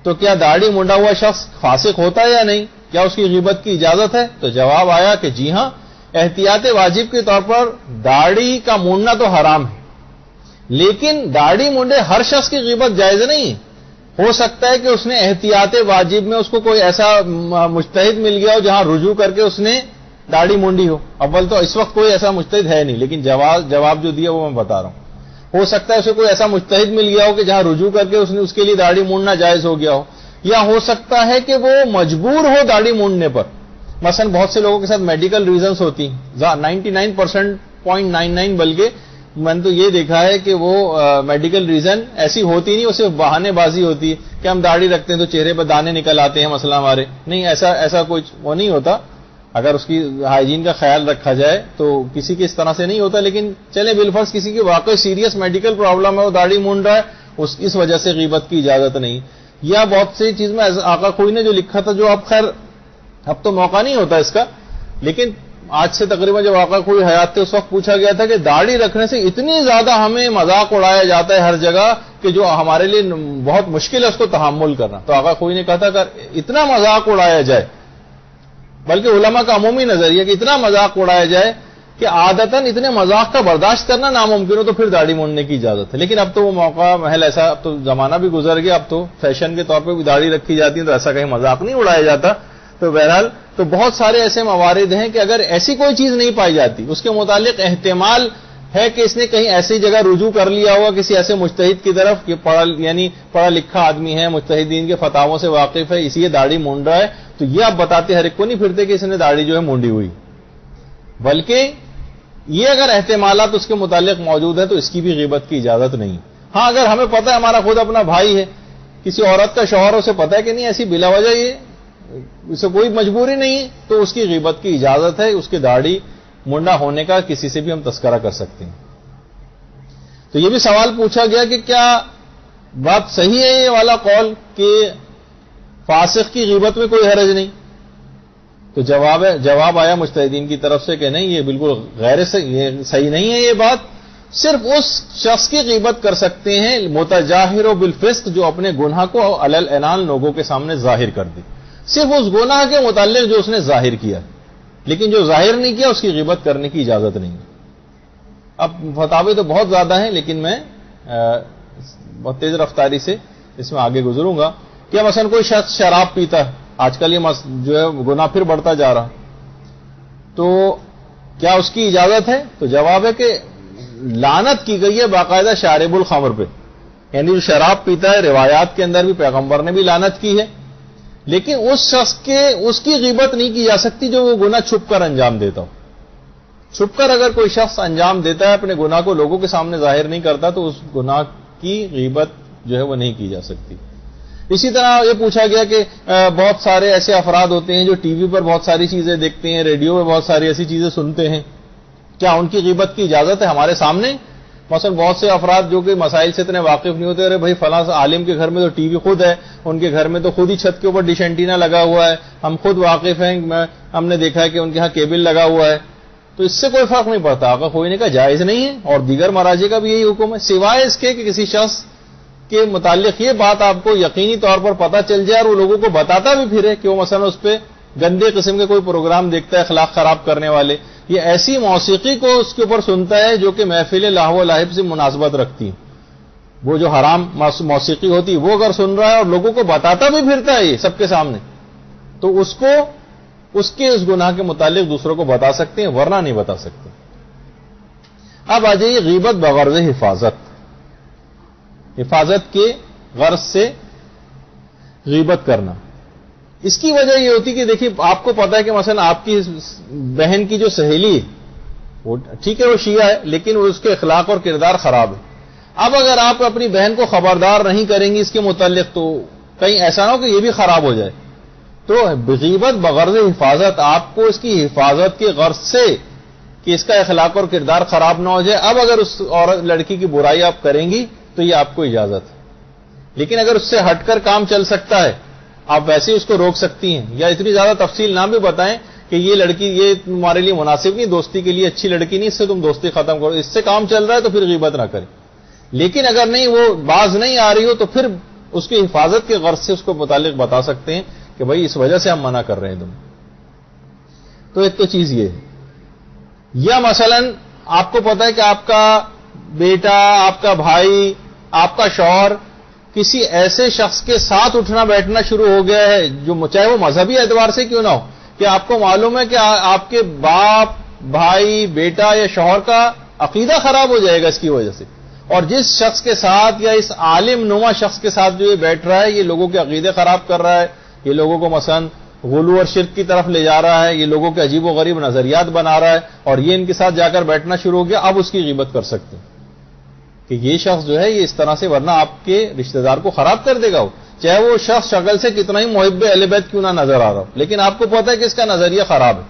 تو کیا داڑھی مونڈا ہوا شخص فاسق ہوتا ہے یا نہیں, کیا اس کی غیبت کی اجازت ہے؟ تو جواب آیا کہ جی ہاں, احتیاط واجب کے طور پر داڑھی کا مونڈنا تو حرام ہے, لیکن داڑھی مونڈے ہر شخص کی غیبت جائز نہیں. ہو سکتا ہے کہ اس نے احتیاط واجب میں اس کو کوئی ایسا مجتہد مل گیا ہو جہاں رجوع کر کے اس نے داڑھی مونڈی ہو. اول تو اس وقت کوئی ایسا مجتہد ہے نہیں, لیکن جواب جو دیا وہ میں بتا رہا ہوں. ہو سکتا ہے اسے کوئی ایسا مجتہد مل گیا ہو کہ جہاں رجوع کر کے اس کے لیے داڑھی مونڈنا جائز ہو گیا ہو, یا ہو سکتا ہے کہ وہ مجبور ہو داڑھی مونڈنے پر. مثلا بہت سے لوگوں کے ساتھ میڈیکل ریزنز ہوتی ہیں, 99.99 بلکہ میں نے تو یہ دیکھا ہے کہ وہ میڈیکل ریزن ایسی ہوتی نہیں, وہ صرف بہانے بازی ہوتی ہے کہ ہم داڑھی رکھتے ہیں تو چہرے پر دانے نکل آتے ہیں مثلا ہمارے. نہیں, ایسا کچھ وہ نہیں ہوتا. اگر اس کی ہائیجین کا خیال رکھا جائے تو کسی کی اس طرح سے نہیں ہوتا. لیکن چلیں بالفرض کسی کی واقعی سیریس میڈیکل پرابلم ہے, وہ داڑھی مونڈ رہا ہے, اس وجہ سے غیبت کی اجازت نہیں. یا بہت سی چیز میں آقا خوئی نے جو لکھا تھا, جو اب خیر اب تو موقع نہیں ہوتا اس کا, لیکن آج سے تقریباً جب آقا خوئی حیات تھے اس وقت پوچھا گیا تھا کہ داڑھی رکھنے سے اتنی زیادہ ہمیں مذاق اڑایا جاتا ہے ہر جگہ کہ جو ہمارے لیے بہت مشکل ہے اس کو تحمل کرنا. تو آقا خوئی نے کہا تھا کہ اتنا مذاق اڑایا جائے, بلکہ علماء کا عمومی نظریہ کہ اتنا مذاق اڑایا جائے کہ عادتاً اتنے مذاق کا برداشت کرنا ناممکن ہو تو پھر داڑھی مونڈنے کی اجازت ہے. لیکن اب تو وہ موقع محل ایسا، اب تو زمانہ بھی گزر گیا، اب تو فیشن کے طور پہ بھی داڑھی رکھی جاتی ہے، تو ایسا کہیں مذاق نہیں اڑایا جاتا. تو بہرحال تو بہت سارے ایسے موارد ہیں کہ اگر ایسی کوئی چیز نہیں پائی جاتی، اس کے متعلق احتمال ہے کہ اس نے کہیں ایسی جگہ رجوع کر لیا ہوا کسی ایسے مجتہد کی طرف کہ پڑھا لکھا آدمی ہے، مجتہدین کے فتاووں سے واقف ہے، اسی یہ داڑھی مونڈ رہا ہے، تو یہ آپ بتاتے ہر ایک کو نہیں پھرتے کہ اس نے داڑھی جو ہے مونڈی ہوئی. بلکہ یہ اگر احتمالات اس کے متعلق موجود ہیں تو اس کی بھی غیبت کی اجازت نہیں. ہاں اگر ہمیں پتہ ہے ہمارا خود اپنا بھائی ہے، کسی عورت کا شوہر، اسے پتہ ہے کہ نہیں ایسی بلا وجہ یہ اسے کوئی مجبوری نہیں ہے، تو اس کی غیبت کی اجازت ہے. اس کی داڑھی منڈا ہونے کا کسی سے بھی ہم تذکرہ کر سکتے ہیں. تو یہ بھی سوال پوچھا گیا کہ کیا بات صحیح ہے یہ والا قول کہ فاسق کی غیبت میں کوئی حرج نہیں؟ تو جواب آیا مجتہدین کی طرف سے کہ نہیں، یہ بالکل صحیح نہیں ہے. یہ بات صرف اس شخص کی غیبت کر سکتے ہیں متجاہر و بالفسق، جو اپنے گناہ کو علی العنان لوگوں کے سامنے ظاہر کر دے، صرف اس گناہ کے متعلق جو اس نے ظاہر کیا. لیکن جو ظاہر نہیں کیا اس کی غیبت کرنے کی اجازت نہیں. اب فتاوی تو بہت زیادہ ہیں، لیکن میں بہت تیز رفتاری سے اس میں آگے گزروں گا. کہ مثلا کوئی شخص شراب پیتا ہے، آج کل یہ جو ہے گناہ پھر بڑھتا جا رہا، تو کیا اس کی اجازت ہے؟ تو جواب ہے کہ لعنت کی گئی ہے باقاعدہ شارب الخمر پہ، یعنی جو شراب پیتا ہے روایات کے اندر بھی پیغمبر نے بھی لعنت کی ہے. لیکن اس شخص اس کی غیبت نہیں کی جا سکتی جو وہ گناہ چھپ کر انجام دیتا ہو. چھپ کر اگر کوئی شخص انجام دیتا ہے اپنے گناہ کو لوگوں کے سامنے ظاہر نہیں کرتا، تو اس گناہ کی غیبت جو ہے وہ نہیں کی جا سکتی. اسی طرح یہ پوچھا گیا کہ بہت سارے ایسے افراد ہوتے ہیں جو ٹی وی پر بہت ساری چیزیں دیکھتے ہیں، ریڈیو میں بہت ساری ایسی چیزیں سنتے ہیں، کیا ان کی غیبت کی اجازت ہے ہمارے سامنے؟ مثلا بہت سے افراد جو کہ مسائل سے اتنے واقف نہیں ہوتے، ارے بھائی فلاں عالم کے گھر میں تو ٹی وی خود ہے، ان کے گھر میں تو خود ہی چھت کے اوپر ڈش اینٹینا لگا ہوا ہے، ہم خود واقف ہیں، ہم نے دیکھا ہے کہ ان کے ہاں کیبل لگا ہوا ہے، تو اس سے کوئی فرق نہیں پڑتا. آقا خوئنے کا جائز نہیں ہے، اور دیگر مراجع کا بھی یہی حکم ہے، سوائے اس کے کہ کسی شخص کے متعلق یہ بات آپ کو یقینی طور پر پتہ چل جائے اور وہ لوگوں کو بتاتا بھی پھرے کہ وہ مثلا اس پہ گندے قسم کے کوئی پروگرام دیکھتا ہے اخلاق خراب کرنے والے، یہ ایسی موسیقی کو اس کے اوپر سنتا ہے جو کہ محفل لہو و لعب سے مناسبت رکھتی ہے، وہ جو حرام موسیقی ہوتی ہے وہ اگر سن رہا ہے اور لوگوں کو بتاتا بھی پھرتا ہے یہ سب کے سامنے، تو اس کو اس گناہ کے متعلق دوسروں کو بتا سکتے ہیں، ورنہ نہیں بتا سکتے. اب آ جائیے غیبت بغرض حفاظت کے غرض سے غیبت کرنا. اس کی وجہ یہ ہوتی کہ دیکھیے آپ کو پتا ہے کہ مثلا آپ کی بہن کی جو سہیلی ہے وہ ٹھیک ہے، وہ شیعہ ہے، لیکن اس کے اخلاق اور کردار خراب ہے. اب اگر آپ اپنی بہن کو خبردار نہیں کریں گی اس کے متعلق تو کہیں ایسا نہ ہو کہ یہ بھی خراب ہو جائے. تو غیبت بغرض حفاظت، آپ کو اس کی حفاظت کے غرض سے کہ اس کا اخلاق اور کردار خراب نہ ہو جائے. اب اگر اس عورت لڑکی کی برائی آپ کریں گی تو یہ آپ کو اجازت ہے. لیکن اگر اس سے ہٹ کر کام چل سکتا ہے آپ ویسے ہی اس کو روک سکتی ہیں، یا اتنی زیادہ تفصیل نہ بھی بتائیں کہ یہ لڑکی یہ تمہارے لیے مناسب نہیں، دوستی کے لیے اچھی لڑکی نہیں، اس سے تم دوستی ختم کرو، اس سے کام چل رہا ہے تو پھر غیبت نہ کریں. لیکن اگر نہیں وہ باز نہیں آ رہی ہو تو پھر اس کی حفاظت کے غرض سے اس کو متعلق بتا سکتے ہیں کہ بھائی اس وجہ سے ہم منع کر رہے ہیں تم. تو ایک تو چیز یہ ہے. یا مثلا آپ کو پتا ہے کہ آپ کا بیٹا، آپ کا بھائی، آپ کا شوہر کسی ایسے شخص کے ساتھ اٹھنا بیٹھنا شروع ہو گیا ہے جو چاہے وہ مذہبی اعتبار سے کیوں نہ ہو، کہ آپ کو معلوم ہے کہ آپ کے باپ، بھائی، بیٹا یا شوہر کا عقیدہ خراب ہو جائے گا اس کی وجہ سے، اور جس شخص کے ساتھ یا اس عالم نما شخص کے ساتھ جو یہ بیٹھ رہا ہے یہ لوگوں کے عقیدے خراب کر رہا ہے، یہ لوگوں کو مثلا غلو اور شرک کی طرف لے جا رہا ہے، یہ لوگوں کے عجیب و غریب نظریات بنا رہا ہے، اور یہ ان کے ساتھ جا کر بیٹھنا شروع ہو گیا، اب اس کی غیبت کر سکتے ہیں کہ یہ شخص جو ہے یہ اس طرح سے، ورنہ آپ کے رشتہ دار کو خراب کر دے گا. چاہے وہ شخص شکل سے کتنا ہی محب اہل بیت کیوں نہ نظر آ رہا ہو، لیکن آپ کو پتا ہے کہ اس کا نظریہ خراب ہے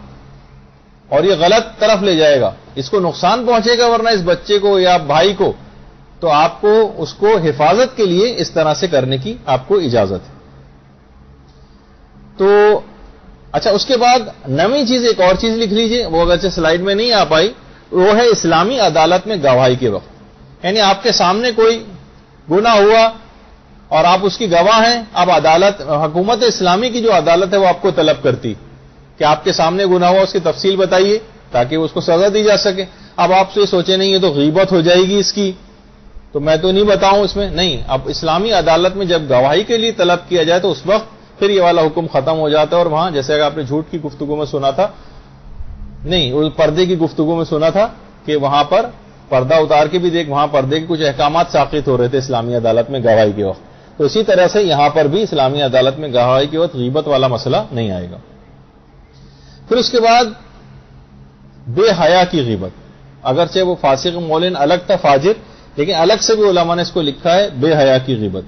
اور یہ غلط طرف لے جائے گا، اس کو نقصان پہنچے گا ورنہ اس بچے کو یا بھائی کو، تو آپ کو اس کو حفاظت کے لیے اس طرح سے کرنے کی آپ کو اجازت ہے. تو اچھا، اس کے بعد نئی چیز ایک اور چیز لکھ لیجئے، وہ اگرچہ سلائیڈ میں نہیں آ پائی، وہ ہے اسلامی عدالت میں گواہی کے وقت. یعنی آپ کے سامنے کوئی گناہ ہوا اور آپ اس کی گواہ ہیں، اب عدالت، حکومت اسلامی کی جو عدالت ہے وہ آپ کو طلب کرتی کہ آپ کے سامنے گناہ ہوا اس کی تفصیل بتائیے، تاکہ اس کو سزا دی جا سکے. اب آپ سے سوچے نہیں یہ تو غیبت ہو جائے گی اس کی, تو میں تو نہیں بتاؤں اس میں, نہیں. اب اسلامی عدالت میں جب گواہی کے لیے طلب کیا جائے تو اس وقت پھر یہ والا حکم ختم ہو جاتا ہے. اور وہاں جیسے کہ آپ نے جھوٹ کی گفتگو میں سنا تھا, نہیں اس پردے کی گفتگو میں سنا تھا کہ وہاں پر پردہ اتار کے بھی دیکھ, وہاں پردے کے کچھ احکامات ساقط ہو رہے تھے اسلامی عدالت میں گواہی کے وقت. تو اسی طرح سے یہاں پر بھی اسلامی عدالت میں گواہی کے وقت غیبت والا مسئلہ نہیں آئے گا. پھر اس کے بعد بے حیا کی غیبت, اگرچہ وہ فاسق مولن الگ تھا فاجر, لیکن الگ سے بھی علماء نے اس کو لکھا ہے بے حیا کی غیبت.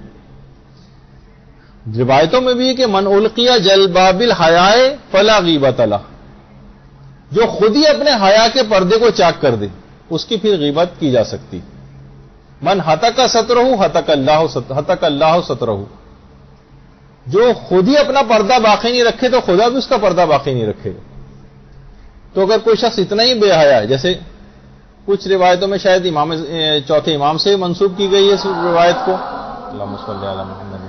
روایتوں میں بھی ہے کہ من القیہ جلباب الحیاء فلا غیبت له, جو خود ہی اپنے حیا کے پردے کو چاک کر دے اس کی پھر غیبت کی جا سکتی. من ہتک سترہ ہتک اللہ سترہ, جو خود ہی اپنا پردہ باقی نہیں رکھے تو خدا بھی اس کا پردہ باقی نہیں رکھے گا. تو اگر کوئی شخص اتنا ہی بے حیا ہے, جیسے کچھ روایتوں میں شاید چوتھے امام سے منسوب کی گئی ہے اس روایت کو, اللہم صلی علی محمد.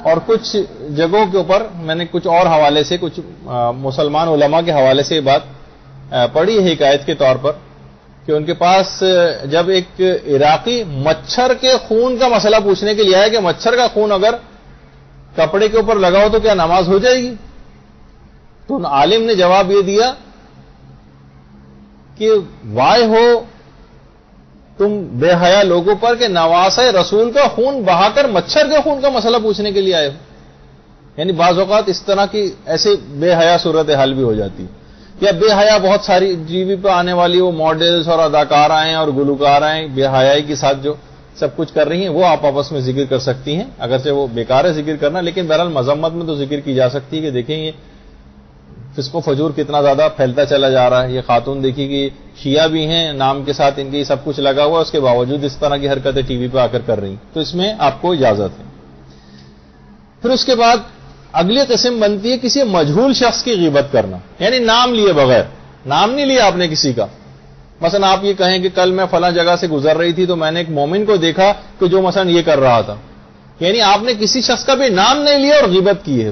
اور کچھ جگہوں کے اوپر میں نے کچھ اور حوالے سے, کچھ مسلمان علماء کے حوالے سے یہ بات پڑھی ہے حکایت کے طور پر کہ ان کے پاس جب ایک عراقی مچھر کے خون کا مسئلہ پوچھنے کے لیے آیا کہ مچھر کا خون اگر کپڑے کے اوپر لگا ہو تو کیا نماز ہو جائے گی, تو ان عالم نے جواب یہ دیا کہ وائے ہو تم بے حیا لوگوں پر کہ نواسہ رسول کا خون بہا کر مچھر کے خون کا مسئلہ پوچھنے کے لیے آئے ہو. یعنی بعض اوقات اس طرح کی ایسے بے حیا صورت حال بھی ہو جاتی. یا بے حیا بہت ساری ٹی وی پہ آنے والی وہ ماڈلز اور اداکارائیں اور گلوکارائیں بے حیائی کے ساتھ جو سب کچھ کر رہی ہیں, وہ آپ آپس میں ذکر کر سکتی ہیں, اگرچہ وہ بیکار ہے ذکر کرنا, لیکن بہرحال مذمت میں تو ذکر کی جا سکتی ہے کہ دیکھیں یہ فسق و فجور کتنا زیادہ پھیلتا چلا جا رہا ہے. یہ خاتون دیکھی کہ شیعہ بھی ہیں, نام کے ساتھ ان کی سب کچھ لگا ہوا, اس کے باوجود اس طرح کی حرکتیں ٹی وی پہ آ کر رہی ہیں, تو اس میں آپ کو اجازت ہے. پھر اس کے بعد اگلی قسم بنتی ہے کسی مجہول شخص کی غیبت کرنا, یعنی نام لیے بغیر, نام نہیں لیا آپ نے کسی کا. مثلا آپ یہ کہیں کہ کل میں فلاں جگہ سے گزر رہی تھی تو میں نے ایک مومن کو دیکھا کہ جو مثلا یہ کر رہا تھا, یعنی آپ نے کسی شخص کا بھی نام نہیں لیا اور غیبت کی ہے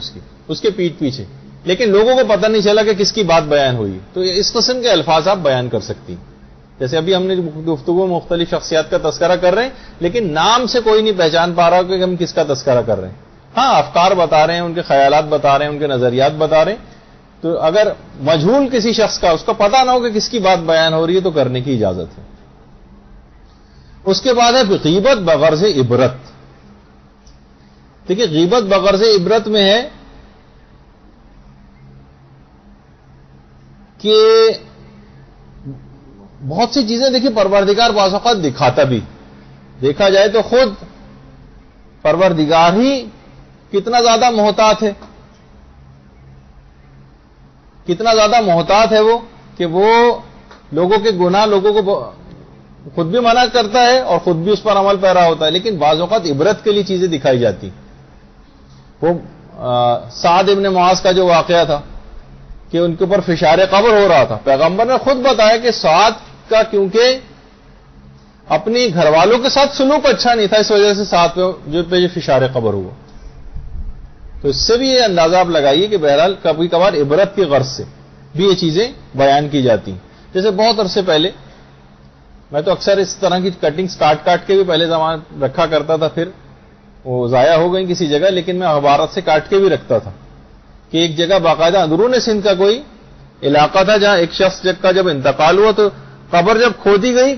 اس کے پیٹھ پیچھے, لیکن لوگوں کو پتہ نہیں چلا کہ کس کی بات بیان ہوئی. تو اس قسم کے الفاظ آپ بیان کر سکتی ہیں. جیسے ابھی ہم نے گفتگو میں مختلف شخصیات کا تذکرہ کر رہے ہیں, لیکن نام سے کوئی نہیں پہچان پا رہا کہ ہم کس کا تذکرہ کر رہے ہیں. ہاں افکار بتا رہے ہیں, ان کے خیالات بتا رہے ہیں, ان کے نظریات بتا رہے ہیں. تو اگر مجہول کسی شخص کا اس کا پتہ نہ ہو کہ کس کی بات بیان ہو رہی ہے تو کرنے کی اجازت ہے. اس کے بعد ہے غیبت بغرض عبرت. دیکھیے غیبت بغرض عبرت میں ہے کہ بہت سی چیزیں دیکھیے پروردگار بعض اوقات دکھاتا بھی, دیکھا جائے تو خود پروردگار ہی کتنا زیادہ محتاط ہے, کتنا زیادہ محتاط ہے وہ کہ وہ لوگوں کے گناہ لوگوں کو خود بھی منع کرتا ہے اور خود بھی اس پر عمل پیرا ہوتا ہے. لیکن بعض اوقات عبرت کے لیے چیزیں دکھائی جاتی. وہ سعد ابن معاذ کا جو واقعہ تھا کہ ان کے اوپر فشار قبر ہو رہا تھا, پیغمبر نے خود بتایا کہ سعد کا کیونکہ اپنی گھر والوں کے ساتھ سلوک اچھا نہیں تھا, اس وجہ سے سعد پہ جو فشار قبر ہوا. تو اس سے بھی یہ اندازہ آپ لگائیے کہ بہرحال کبھی کبھار عبرت کی غرض سے بھی یہ چیزیں بیان کی جاتی ہیں. جیسے بہت عرصے پہلے میں تو اکثر اس طرح کی کٹنگز کاٹ کے بھی پہلے زمان رکھا کرتا تھا, پھر وہ ضائع ہو گئی کسی جگہ, لیکن میں عبارت سے کاٹ کے بھی رکھتا تھا کہ ایک جگہ باقاعدہ اندرون سندھ کا کوئی علاقہ تھا جہاں ایک شخص کا جب انتقال ہوا تو قبر جب کھودی گئی,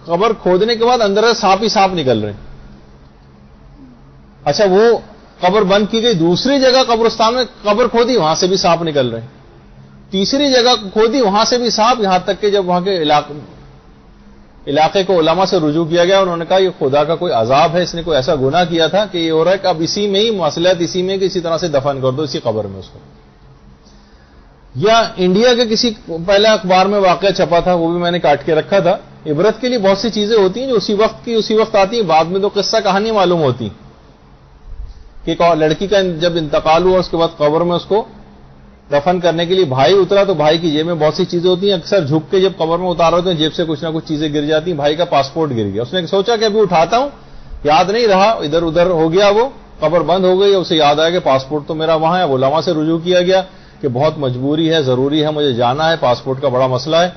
قبر کھودنے کے بعد اندر سے سانپ ہی سانپ نکل رہے. اچھا وہ قبر بند کی گئی, دوسری جگہ قبرستان میں قبر کھودی, وہاں سے بھی سانپ نکل رہے. تیسری جگہ کھودی, وہاں سے بھی سانپ, یہاں تک کہ جب وہاں کے علاقے کو علماء سے رجوع کیا گیا, انہوں نے کہا یہ خدا کا کوئی عذاب ہے, اس نے کوئی ایسا گناہ کیا تھا کہ یہ ہو رہا ہے کہ اب اسی میں ہی مصلحت اسی میں کہ اسی طرح سے دفن کر دو اسی قبر میں اس کو. یا انڈیا کے کسی پہلے اخبار میں واقعہ چھپا تھا, وہ بھی میں نے کاٹ کے رکھا تھا. عبرت کے لیے بہت سی چیزیں ہوتی ہیں جو اسی وقت کی اسی وقت آتی ہیں, بعد میں تو قصہ کہانی معلوم ہوتی کہ لڑکی کا جب انتقال ہوا اس کے بعد قبر میں اس کو دفن کرنے کے لیے بھائی اترا, تو بھائی کی جیب میں بہت سی چیزیں ہوتی ہیں, اکثر جھک کے جب قبر میں اتار ہوتے ہیں جیب سے کچھ نہ کچھ چیزیں گر جاتی ہیں. بھائی کا پاسپورٹ گر گیا, اس نے سوچا کہ ابھی اٹھاتا ہوں, یاد نہیں رہا, ادھر ادھر ہو گیا وہ, قبر بند ہو گئی، اسے یاد آیا کہ پاسپورٹ تو میرا وہاں ہے، علماء سے رجوع کیا گیا کہ بہت مجبوری ہے، ضروری ہے، مجھے جانا ہے، پاسپورٹ کا بڑا مسئلہ ہے.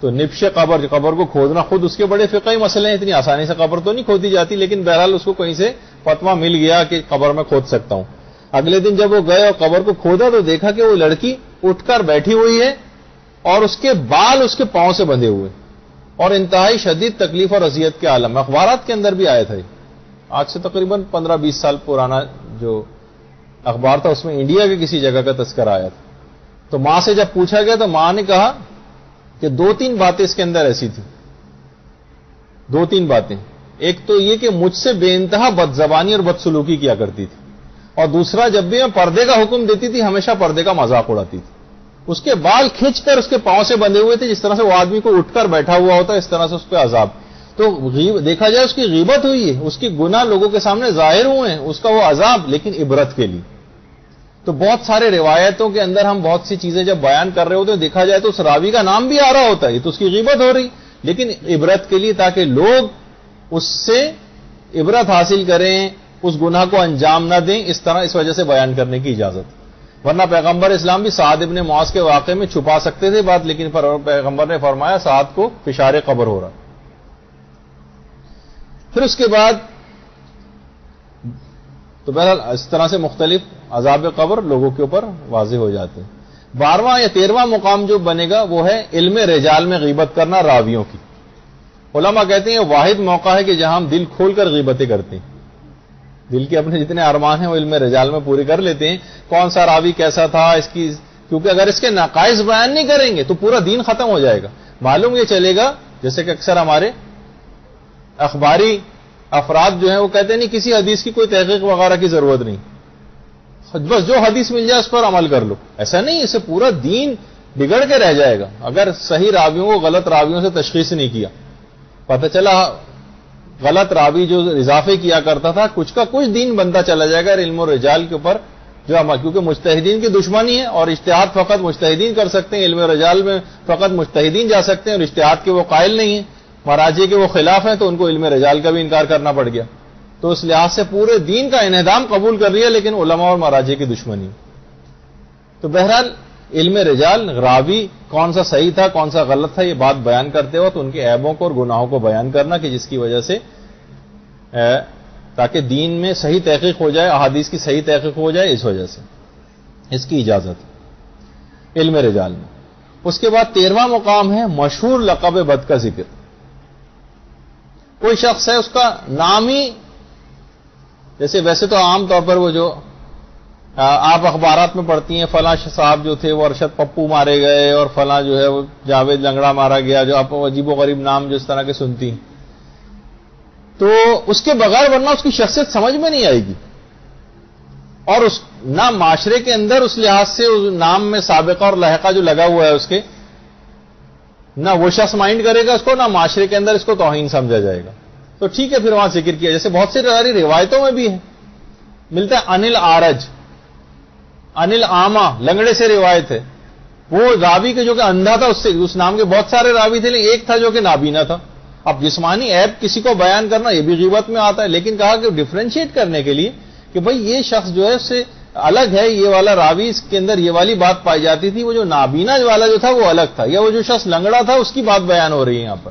تو نبش قبر کو کھودنا خود اس کے بڑے فقہی مسئلے ہیں، اتنی آسانی سے قبر تو نہیں کھودی جاتی، لیکن بہرحال اس کو کہیں سے فتویٰ مل گیا کہ قبر میں کھود سکتا ہوں. اگلے دن جب وہ گئے اور قبر کو کھودا تو دیکھا کہ وہ لڑکی اٹھ کر بیٹھی ہوئی ہے اور اس کے بال اس کے پاؤں سے بندھے ہوئے اور انتہائی شدید تکلیف اور اذیت کے عالم میں. اخبارات کے اندر بھی آیا تھا، آج سے تقریباً 15-20 سال پرانا جو اخبار تھا اس میں انڈیا کے کسی جگہ کا تذکرہ آیا تھا. تو ماں سے جب پوچھا گیا تو ماں نے کہا کہ 2-3 باتیں اس کے اندر ایسی تھیں، 2-3 باتیں. ایک تو یہ کہ مجھ سے بے انتہا بدزبانی اور بدسلوکی کیا کرتی تھی، اور دوسرا جب بھی میں پردے کا حکم دیتی تھی ہمیشہ پردے کا مذاق اڑاتی تھی. اس کے بال کھینچ کر اس کے پاؤں سے بندھے ہوئے تھے، جس طرح سے وہ آدمی کو اٹھ کر بیٹھا ہوا ہوتا ہے اس طرح سے اس پہ عذاب. تو دیکھا جائے اس کی غیبت ہوئی ہے، اس کی گناہ لوگوں کے سامنے ظاہر ہوئے ہیں، اس کا وہ عذاب لیکن عبرت کے لیے. تو بہت سارے روایتوں کے اندر ہم بہت سی چیزیں جب بیان کر رہے ہوتے ہیں دیکھا جائے تو اس راوی کا نام بھی آ رہا ہوتا ہے، تو اس کی غیبت ہو رہی، لیکن عبرت کے لیے تاکہ لوگ اس سے عبرت حاصل کریں، اس گناہ کو انجام نہ دیں، اس طرح اس وجہ سے بیان کرنے کی اجازت. ورنہ پیغمبر اسلام بھی سعد ابن معاذ کے واقعے میں چھپا سکتے تھے بات، لیکن پیغمبر نے فرمایا سعد کو فشار قبر ہو رہا. پھر اس کے بعد تو بہرحال اس طرح سے مختلف عذاب قبر لوگوں کے اوپر واضح ہو جاتے ہیں. 12واں یا 13واں مقام جو بنے گا وہ ہے علم رجال میں غیبت کرنا راویوں کی. علماء کہتے ہیں یہ واحد موقع ہے کہ جہاں ہم دل کھول کر غیبتیں کرتے ہیں، دل کے اپنے جتنے ارمان ہیں وہ علم رجال میں پورے کر لیتے ہیں. کون سا راوی کیسا تھا اس کی، کیونکہ اگر اس کے نقائص بیان نہیں کریں گے تو پورا دین ختم ہو جائے گا. معلوم یہ چلے گا جیسے کہ اکثر ہمارے اخباری افراد جو ہیں وہ کہتے ہیں نہیں کسی حدیث کی کوئی تحقیق وغیرہ کی ضرورت نہیں، بس جو حدیث مل جائے اس پر عمل کر لو. ایسا نہیں، اسے پورا دین بگڑ کے رہ جائے گا اگر صحیح راویوں کو غلط راویوں سے تشخیص نہیں کیا. پتہ چلا غلط راوی جو اضافے کیا کرتا تھا کچھ کا کچھ دین بنتا چلا جائے گا علم و رجال کے اوپر جو ہم، کیونکہ مجتہدین کی دشمنی ہے اور اجتہاد فقط مجتہدین کر سکتے ہیں، علم و رجال میں فقط مجتہدین جا سکتے ہیں اور اجتہاد کے وہ قائل نہیں ہیں، مراجع کے وہ خلاف ہیں، تو ان کو علم رجال کا بھی انکار کرنا پڑ گیا. تو اس لحاظ سے پورے دین کا انہدام قبول کر لیا لیکن علماء اور مراجع کی دشمنی. تو بہرحال علم رجال راوی کون سا صحیح تھا کون سا غلط تھا یہ بات بیان کرتے ہو تو ان کے عیبوں کو اور گناہوں کو بیان کرنا کہ جس کی وجہ سے تاکہ دین میں صحیح تحقیق ہو جائے، احادیث کی صحیح تحقیق ہو جائے، اس وجہ سے اس کی اجازت علم رجال میں. اس کے بعد 13واں مقام ہے مشہور لقب بد کا ذکر. کوئی شخص ہے اس کا نام ہی، جیسے ویسے تو عام طور پر وہ جو آپ اخبارات میں پڑھتی ہیں فلاں صاحب جو تھے وہ ارشد پپو مارے گئے اور فلاں جو ہے وہ جاوید لنگڑا مارا گیا، جو آپ عجیب و غریب نام جو اس طرح کے سنتی ہیں، تو اس کے بغیر ورنہ اس کی شخصیت سمجھ میں نہیں آئے گی. اور اس نہ معاشرے کے اندر اس لحاظ سے اس نام میں سابقہ اور لاحقہ جو لگا ہوا ہے اس کے، نہ وہ شخص مائنڈ کرے گا اس کو، نہ معاشرے کے اندر اس کو توہین سمجھا جائے گا. تو ٹھیک ہے پھر وہاں ذکر کیا، جیسے بہت سی روایتوں میں بھی ہے ملتا ہے انل آرج، انل آما، لنگڑے سے روایت ہے. وہ راوی کے جو کہ اندھا تھا، اس نام کے بہت سارے راوی تھے لیکن ایک تھا جو کہ نابینا تھا. اب جسمانی عیب کسی کو بیان کرنا یہ بھی غیبت میں آتا ہے، لیکن کہا کہ ڈفرینشیٹ کرنے کے لیے کہ بھئی یہ شخص جو ہے اس سے الگ ہے، یہ والا راوی اس کے اندر یہ والی بات پائی جاتی تھی، وہ جو نابینا والا جو تھا وہ الگ تھا، یا وہ جو شخص لنگڑا تھا اس کی بات بیان ہو رہی ہے یہاں پر.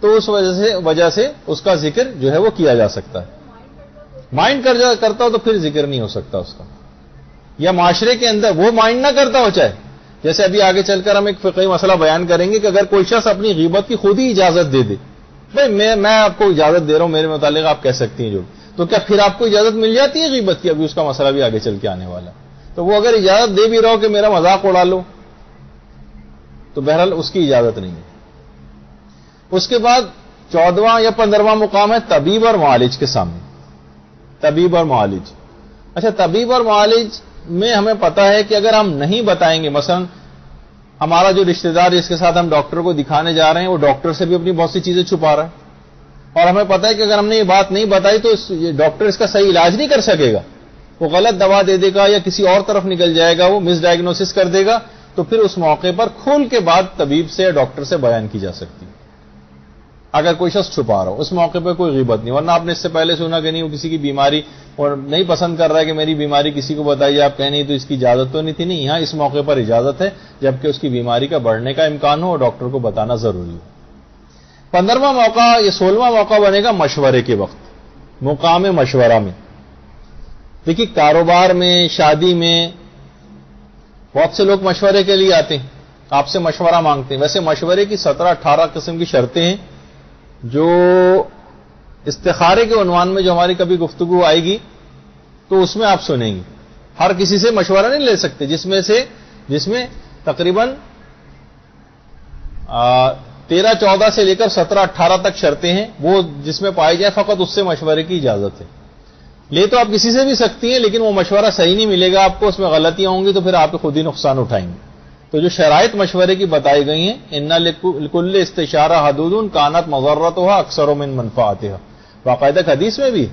تو اس وجہ سے اس کا ذکر جو ہے وہ کیا جا سکتا ہے. مائنڈ کرتا ہو تو پھر ذکر نہیں ہو سکتا اس کا، یا معاشرے کے اندر وہ مائنڈ نہ کرتا ہو. چاہے جیسے ابھی آگے چل کر ہم ایک فقہی مسئلہ بیان کریں گے کہ اگر کوئی شخص اپنی غیبت کی خود ہی اجازت دے دے، بھائی میں آپ کو اجازت دے رہا ہوں، میرے متعلق آپ کہہ سکتی ہیں جو، تو کیا پھر آپ کو اجازت مل جاتی ہے غیبت کی؟ ابھی اس کا مسئلہ بھی آگے چل کے آنے والا. تو وہ اگر اجازت دے بھی رہا ہو کہ میرا مذاق اڑا لو تو بہرحال اس کی اجازت نہیں ہے. اس کے بعد 14واں یا 15واں مقام ہے طبیب اور معالج کے سامنے. طبیب اور معالج. اچھا، طبیب اور معالج میں ہمیں پتا ہے کہ اگر ہم نہیں بتائیں گے، مثلا ہمارا جو رشتہ دار جس کے ساتھ ہم ڈاکٹر کو دکھانے جا رہے ہیں وہ ڈاکٹر سے بھی اپنی بہت سی چیزیں چھپا رہا ہے، اور ہمیں پتا ہے کہ اگر ہم نے یہ بات نہیں بتائی تو ڈاکٹر اس کا صحیح علاج نہیں کر سکے گا، وہ غلط دوا دے دے گا یا کسی اور طرف نکل جائے گا، وہ مس ڈائگنوسس کر دے گا. تو پھر اس موقع پر کھول کے بات طبیب سے یا ڈاکٹر سے بیان کی جا سکتی ہے. اگر کوئی شخص چھپا رہا ہو اس موقع پہ کوئی غیبت نہیں، ورنہ آپ نے اس سے پہلے سنا کہ نہیں وہ کسی کی بیماری اور نہیں پسند کر رہا ہے کہ میری بیماری کسی کو بتائیے، آپ کہیں نہیں تو اس کی اجازت تو نہیں تھی، نہیں، یہاں اس موقع پر اجازت ہے جبکہ اس کی بیماری کا بڑھنے کا امکان ہو اور ڈاکٹر کو بتانا ضروری ہو۔ 15واں موقع یا 16واں موقع بنے گا مشورے کے وقت، مقام مشورہ میں۔ دیکھیے کاروبار میں، شادی میں بہت سے لوگ مشورے کے لیے آتے ہیں، آپ سے مشورہ مانگتے ہیں۔ ویسے مشورے کی 17-18 قسم کی شرطیں ہیں جو استخارے کے عنوان میں جو ہماری کبھی گفتگو آئے گی تو اس میں آپ سنیں گے۔ ہر کسی سے مشورہ نہیں لے سکتے، جس میں تقریباً 13-14 سے لے کر 17-18 تک شرطیں ہیں، وہ جس میں پائی جائے فقط اس سے مشورے کی اجازت ہے۔ لے تو آپ کسی سے بھی سکتی ہیں لیکن وہ مشورہ صحیح نہیں ملے گا آپ کو، اس میں غلطیاں ہوں گی تو پھر آپ خود ہی نقصان اٹھائیں گے۔ تو جو شرائط مشورے کی بتائی گئی ہیں، ان لکل استشارہ حدود کانت مضرتها اکثر من منفعتها، باقاعدہ حدیث میں بھی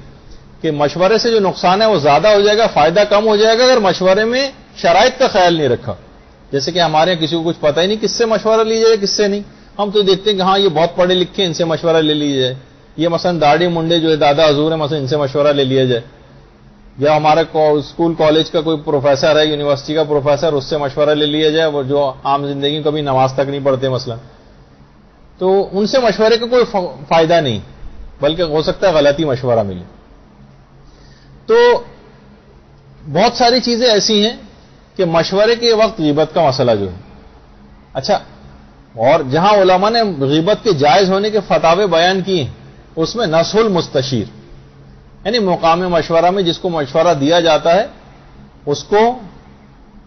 کہ مشورے سے جو نقصان ہے وہ زیادہ ہو جائے گا، فائدہ کم ہو جائے گا اگر مشورے میں شرائط کا خیال نہیں رکھا۔ جیسے کہ ہمارے یہاں کسی کو کچھ پتہ ہی نہیں کس سے مشورہ لی جائے کس سے نہیں، ہم تو دیکھتے ہیں کہ ہاں یہ بہت پڑھے لکھے ہیں ان سے مشورہ لے لی جائے، یہ مثلا داڑھی منڈے جو ہے دادا حضور ہے مثلا ان سے مشورہ لے لیا جائے، یا ہمارا اسکول کالج کا کوئی پروفیسر ہے، یونیورسٹی کا پروفیسر، اس سے مشورہ لے لیا جائے، وہ جو عام زندگی میں کبھی نماز تک نہیں پڑھتے مثلا، تو ان سے مشورے کا کوئی فائدہ نہیں بلکہ ہو سکتا ہے غلطی مشورہ ملے۔ تو بہت ساری چیزیں ایسی ہیں کہ مشورے کے وقت غیبت کا مسئلہ جو ہے، اچھا، اور جہاں علماء نے غیبت کے جائز ہونے کے فتاوے بیان کیے ہیں اس میں نصح المستشیر، یعنی مقام مشورہ میں جس کو مشورہ دیا جاتا ہے اس کو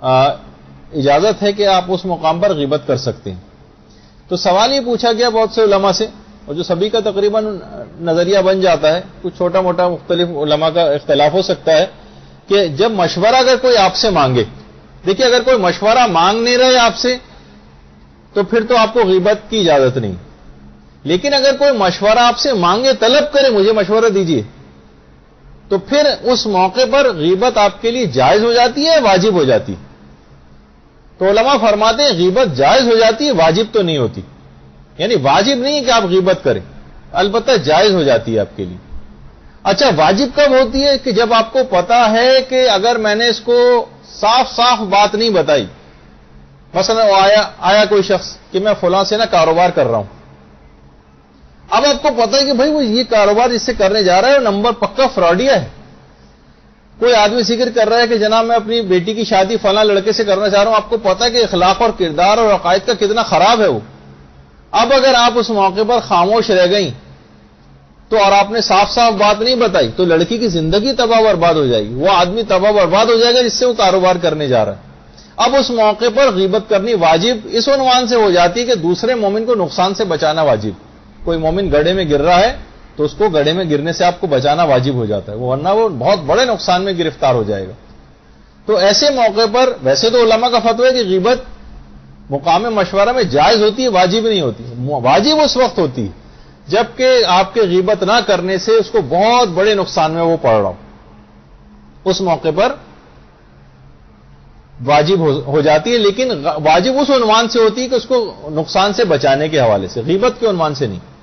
اجازت ہے کہ آپ اس مقام پر غیبت کر سکتے ہیں۔ تو سوال یہ پوچھا گیا بہت سے علماء سے، اور جو سبھی کا تقریباً نظریہ بن جاتا ہے، کچھ چھوٹا موٹا مختلف علماء کا اختلاف ہو سکتا ہے، کہ جب مشورہ اگر کوئی آپ سے مانگے، دیکھیے اگر کوئی مشورہ مانگ نہیں رہے آپ سے تو پھر تو آپ کو غیبت کی اجازت نہیں، لیکن اگر کوئی مشورہ آپ سے مانگے، طلب کرے مجھے مشورہ دیجیے، تو پھر اس موقع پر غیبت آپ کے لیے جائز ہو جاتی ہے، واجب ہو جاتی ہے۔ تو علماء فرماتے ہیں غیبت جائز ہو جاتی ہے، واجب تو نہیں ہوتی، یعنی واجب نہیں ہے کہ آپ غیبت کریں، البتہ جائز ہو جاتی ہے آپ کے لیے۔ اچھا، واجب کب ہوتی ہے؟ کہ جب آپ کو پتا ہے کہ اگر میں نے اس کو صاف صاف بات نہیں بتائی، مثلا آیا کوئی شخص کہ میں فلاں سے نا کاروبار کر رہا ہوں، اب آپ کو پتا ہے کہ بھائی وہ یہ کاروبار جس سے کرنے جا رہا ہے وہ نمبر پکا فراڈیا ہے۔ کوئی آدمی ذکر کر رہا ہے کہ جناب میں اپنی بیٹی کی شادی فلاں لڑکے سے کرنا چاہ رہا ہوں، آپ کو پتا ہے کہ اخلاق اور کردار اور عقائد کا کتنا خراب ہے وہ۔ اب اگر آپ اس موقع پر خاموش رہ گئیں تو اور آپ نے صاف صاف بات نہیں بتائی تو لڑکی کی زندگی تباہ برباد ہو جائے گی، وہ آدمی تباہ برباد ہو جائے گا جس سے وہ کاروبار کرنے جا رہا ہے۔ اب اس موقع پر غیبت کرنی واجب اس عنوان سے ہو جاتی ہے کہ دوسرے مومن کو نقصان سے بچانا واجب۔ کوئی مومن گڑھے میں گر رہا ہے تو اس کو گڑھے میں گرنے سے آپ کو بچانا واجب ہو جاتا ہے، ورنہ وہ بہت بڑے نقصان میں گرفتار ہو جائے گا۔ تو ایسے موقع پر ویسے تو علماء کا فتویٰ ہے کہ غیبت مقام مشورہ میں جائز ہوتی ہے، واجب نہیں ہوتی۔ واجب اس وقت ہوتی ہے جبکہ آپ کے غیبت نہ کرنے سے اس کو بہت بڑے نقصان میں وہ پڑ رہا ہو، اس موقع پر واجب ہو جاتی ہے، لیکن واجب اس عنوان سے ہوتی ہے کہ اس کو نقصان سے بچانے کے حوالے سے، غیبت کے عنوان سے نہیں۔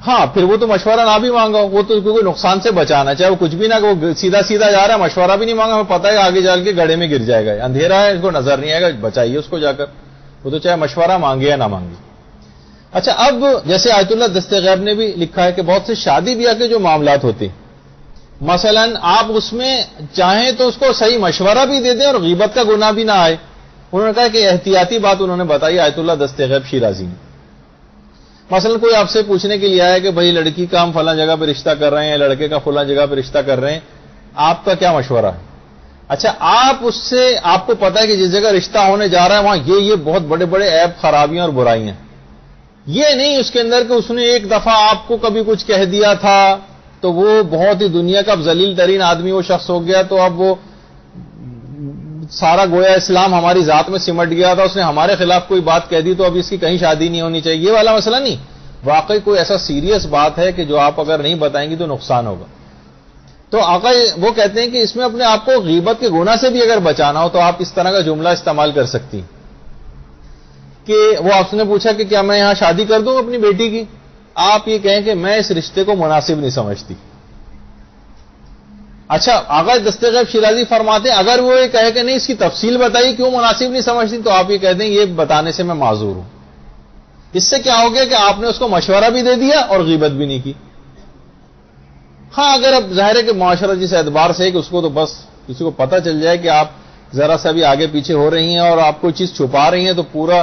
ہاں، پھر وہ تو مشورہ نہ بھی مانگا، وہ تو کوئی نقصان سے بچانا، چاہے وہ کچھ بھی نہ، وہ سیدھا سیدھا جا رہا ہے، مشورہ بھی نہیں مانگا، ہمیں پتا ہے آگے جا کے گڑھے میں گر جائے گا، اندھیرا ہے اس کو نظر نہیں آئے گا، بچائیے اس کو جا کر، وہ تو چاہے مشورہ مانگے یا نہ مانگے۔ اچھا، اب جیسے آیت اللہ دست غیب نے بھی لکھا ہے کہ بہت سے شادی بیاہ کے جو معاملات ہوتے ہیں، مثلا آپ اس میں چاہیں تو اس کو صحیح مشورہ بھی دے دیں اور غیبت کا گناہ بھی نہ آئے۔ انہوں نے کہا کہ احتیاطی بات انہوں نے بتائی آیت اللہ دست غیب شیرازی نے۔ مثلا کوئی آپ سے پوچھنے کے لیے آیا کہ بھائی لڑکی کا ہم فلاں جگہ پہ رشتہ کر رہے ہیں یا لڑکے کا فلاں جگہ پہ رشتہ کر رہے ہیں، آپ کا کیا مشورہ ہے؟ اچھا، آپ اس سے، آپ کو پتا ہے کہ جس جگہ رشتہ ہونے جا رہا ہے وہاں یہ بہت بڑے بڑے عیب خرابیاں اور برائیاں، یہ نہیں اس کے اندر کہ اس نے ایک دفعہ آپ کو کبھی کچھ کہہ دیا تھا تو وہ بہت ہی دنیا کا ذلیل ترین آدمی وہ شخص ہو گیا، تو اب وہ سارا گویا اسلام ہماری ذات میں سمٹ گیا تھا، اس نے ہمارے خلاف کوئی بات کہہ دی تو اب اس کی کہیں شادی نہیں ہونی چاہیے، یہ والا مسئلہ نہیں۔ واقعی کوئی ایسا سیریس بات ہے کہ جو آپ اگر نہیں بتائیں گی تو نقصان ہوگا، تو آقا وہ کہتے ہیں کہ اس میں اپنے آپ کو غیبت کے گناہ سے بھی اگر بچانا ہو تو آپ اس طرح کا جملہ استعمال کر سکتی ہیں کہ وہ آپ نے پوچھا کہ کیا میں یہاں شادی کر دوں اپنی بیٹی کی، آپ یہ کہیں کہ میں اس رشتے کو مناسب نہیں سمجھتی. اچھا آغا دستغیب شیرازی فرماتے ہیں اگر وہ یہ کہے کہ نہیں اس کی تفصیل بتائی کیوں مناسب نہیں سمجھتی، تو آپ یہ کہتے ہیں یہ بتانے سے میں معذور ہوں. اس سے کیا ہو گیا کہ آپ نے اس کو مشورہ بھی دے دیا اور غیبت بھی نہیں کی. ہاں اگر اب ظاہر ہے کہ معاشرہ جس اعتبار سے ہے کہ اس کو تو بس کسی کو پتہ چل جائے کہ آپ ذرا سا بھی آگے پیچھے ہو رہی ہیں اور آپ کوئی چیز چھپا رہی ہیں تو پورا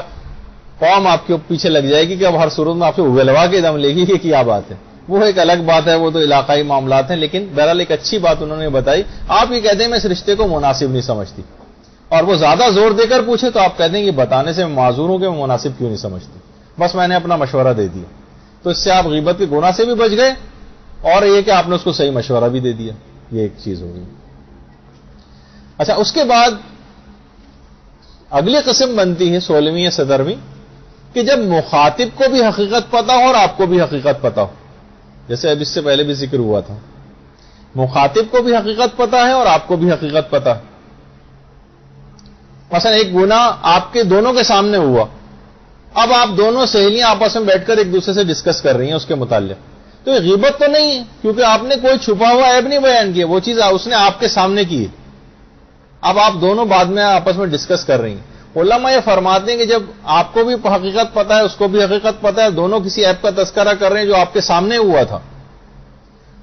قوم آپ کے پیچھے لگ جائے گی کہ اب ہر صورت میں آپ سے اگلوا کے دم لے گی کہ کیا بات ہے. وہ ایک الگ بات ہے، وہ تو علاقائی معاملات ہیں، لیکن بہرحال ایک اچھی بات انہوں نے بتائی. آپ یہ کہتے ہیں میں اس رشتے کو مناسب نہیں سمجھتی، اور وہ زیادہ زور دے کر پوچھے تو آپ کہتے ہیں کہ بتانے سے میں معذور ہوں کہ میں مناسب کیوں نہیں سمجھتی، بس میں نے اپنا مشورہ دے دیا. تو اس سے آپ غیبت کے گناہ سے بھی بچ گئے اور یہ کہ آپ نے اس کو صحیح مشورہ بھی دے دیا. یہ ایک چیز ہو گئی. اچھا اس کے بعد اگلی قسم بنتی ہے 16ویں یا 17ویں کہ جب مخاطب کو بھی حقیقت پتا ہو اور آپ کو بھی حقیقت پتا ہو. جیسے اب اس سے پہلے بھی ذکر ہوا تھا، مخاطب کو بھی حقیقت پتا ہے اور آپ کو بھی حقیقت پتا ہے. مثلا ایک گناہ آپ کے دونوں کے سامنے ہوا، اب آپ دونوں سہیلیاں آپس میں بیٹھ کر ایک دوسرے سے ڈسکس کر رہی ہیں اس کے متعلق، تو یہ غیبت تو نہیں ہے کیونکہ آپ نے کوئی چھپا ہوا عیب نہیں بیان کیا، وہ چیز اس نے آپ کے سامنے کی ہے. اب آپ دونوں بعد میں آپس میں ڈسکس کر رہی ہیں. علماء یہ فرماتے ہیں کہ جب آپ کو بھی حقیقت پتا ہے اس کو بھی حقیقت پتا ہے، دونوں کسی عیب کا تذکرہ کر رہے ہیں جو آپ کے سامنے ہوا تھا،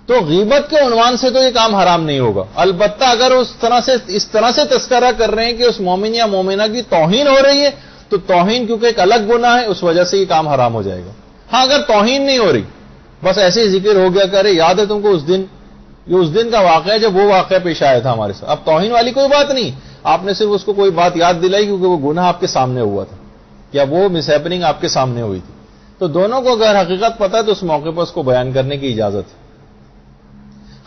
تو غیبت کے عنوان سے تو یہ کام حرام نہیں ہوگا. البتہ اگر اس طرح سے تذکرہ کر رہے ہیں کہ اس مومن یا مومنہ کی توہین ہو رہی ہے تو توہین کیونکہ ایک الگ گناہ ہے اس وجہ سے یہ کام حرام ہو جائے گا. ہاں اگر توہین نہیں ہو رہی، بس ایسے ہی ذکر ہو گیا کرے یاد ہے تم کو اس دن، یہ اس دن کا واقعہ ہے جب وہ واقعہ پیش آیا تھا ہمارے ساتھ، اب توہین والی کوئی بات نہیں، آپ نے صرف اس کو کوئی بات یاد دلائی کیونکہ وہ گناہ آپ کے سامنے ہوا تھا یا وہ مس ہیپننگ آپ کے سامنے ہوئی تھی. تو دونوں کو اگر حقیقت پتا ہے تو اس موقع پر اس کو بیان کرنے کی اجازت ہے.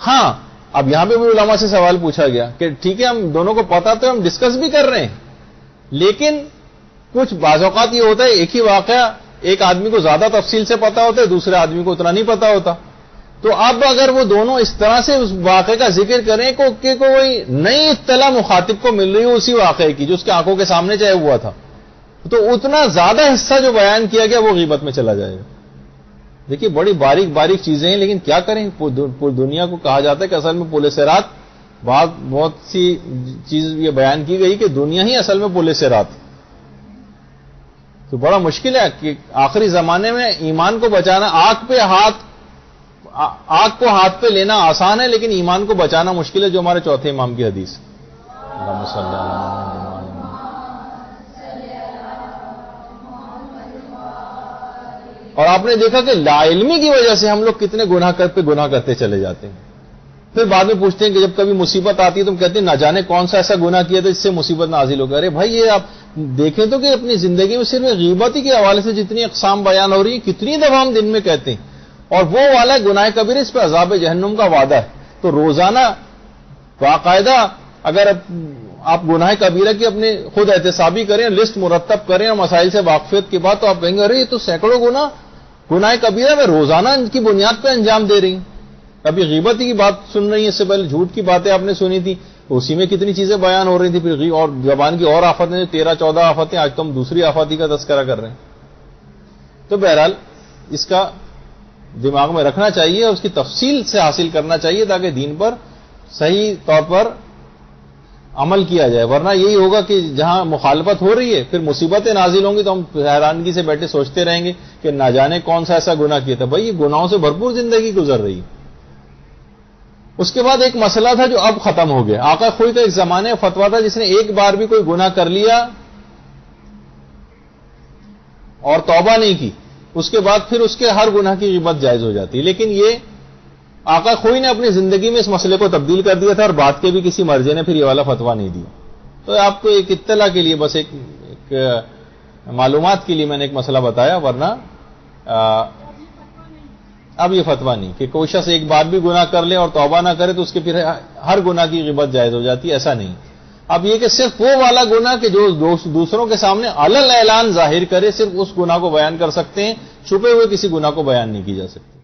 ہاں اب یہاں پہ بھی علماء سے سوال پوچھا گیا کہ ٹھیک ہے ہم دونوں کو پتا تو ہم ڈسکس بھی کر رہے ہیں، لیکن کچھ بعض اوقات یہ ہوتا ہے ایک ہی واقعہ ایک آدمی کو زیادہ تفصیل سے پتا ہوتا ہے، دوسرے آدمی کو اتنا نہیں پتا ہوتا. تو اب اگر وہ دونوں اس طرح سے اس واقعے کا ذکر کریں کہ کوئی نئی اطلاع مخاطب کو مل رہی ہو اسی واقعے کی جو اس کے آنکھوں کے سامنے چاہے ہوا تھا، تو اتنا زیادہ حصہ جو بیان کیا گیا وہ غیبت میں چلا جائے گا. دیکھیے بڑی باریک باریک چیزیں ہیں، لیکن کیا کریں پوری دنیا کو کہا جاتا ہے کہ اصل میں پل صراط، بہت سی چیز یہ بیان کی گئی کہ دنیا ہی اصل میں پل صراط. تو بڑا مشکل ہے کہ آخری زمانے میں ایمان کو بچانا، آگ کو ہاتھ پہ لینا آسان ہے لیکن ایمان کو بچانا مشکل ہے، جو ہمارے چوتھے امام کی حدیث. اللہم صلی اللہ علیہ وسلم. اور آپ نے دیکھا کہ لا علمی کی وجہ سے ہم لوگ کتنے گناہ کرتے چلے جاتے ہیں. پھر بعد میں پوچھتے ہیں کہ جب کبھی مصیبت آتی ہے تم کہتے ہیں نہ جانے کون سا ایسا گناہ کیا تھا جس سے مصیبت نازل ہو گئی. ارے بھائی یہ آپ دیکھیں تو کہ اپنی زندگی میں صرف غیبت ہی کے حوالے سے جتنی اقسام بیان ہو رہی ہیں کتنی دفعہ ہم دن میں کہتے ہیں، اور وہ والا گناہ کبیرہ اس پہ عذاب جہنم کا وعدہ ہے. تو روزانہ باقاعدہ اگر آپ گناہ کبیرہ کی اپنے خود احتسابی کریں، لسٹ مرتب کریں اور مسائل سے واقفیت کے بعد، تو آپ کہیں گے ارے یہ تو سینکڑوں گناہ کبیرہ میں روزانہ ان کی بنیاد پہ انجام دے رہی ہیں. ابھی غیبت کی بات سن رہی ہیں، اس سے پہلے جھوٹ کی باتیں آپ نے سنی تھی، اسی میں کتنی چیزیں بیان ہو رہی تھی. پھر اور زبان کی اور آفتیں 13-14 آفتیں، آج تو ہم دوسری آفاتی کا تذکرہ کر رہے ہیں. تو بہرحال اس کا دماغ میں رکھنا چاہیے اور اس کی تفصیل سے حاصل کرنا چاہیے تاکہ دین پر صحیح طور پر عمل کیا جائے. ورنہ یہی ہوگا کہ جہاں مخالفت ہو رہی ہے پھر مصیبتیں نازل ہوں گی تو ہم حیرانگی سے بیٹھے سوچتے رہیں گے کہ نہ جانے کون سا ایسا گناہ کیا تھا. بھائی یہ گناہوں سے بھرپور زندگی گزر رہی ہے. اس کے بعد ایک مسئلہ تھا جو اب ختم ہو گیا. آقا خوئی کا ایک زمانے فتویٰ تھا جس نے ایک بار بھی کوئی گناہ کر لیا اور توبہ نہیں کی، اس کے بعد پھر اس کے ہر گناہ کی غیبت جائز ہو جاتی ہے. لیکن یہ آقا خوئی نے اپنی زندگی میں اس مسئلے کو تبدیل کر دیا تھا اور بعد کے بھی کسی مرجع نے پھر یہ والا فتویٰ نہیں دیا. تو آپ کو ایک اطلاع کے لیے، بس ایک معلومات کے لیے میں نے ایک مسئلہ بتایا، ورنہ اب یہ فتویٰ نہیں کہ کوئی شخص ایک بار بھی گناہ کر لے اور توبہ نہ کرے تو اس کے پھر ہر گناہ کی غیبت جائز ہو جاتی ہے، ایسا نہیں. اب یہ کہ صرف وہ والا گناہ کہ جو دوسروں کے سامنے علل اعلان ظاہر کرے، صرف اس گناہ کو بیان کر سکتے ہیں، چھپے ہوئے کسی گناہ کو بیان نہیں کی جا سکتی.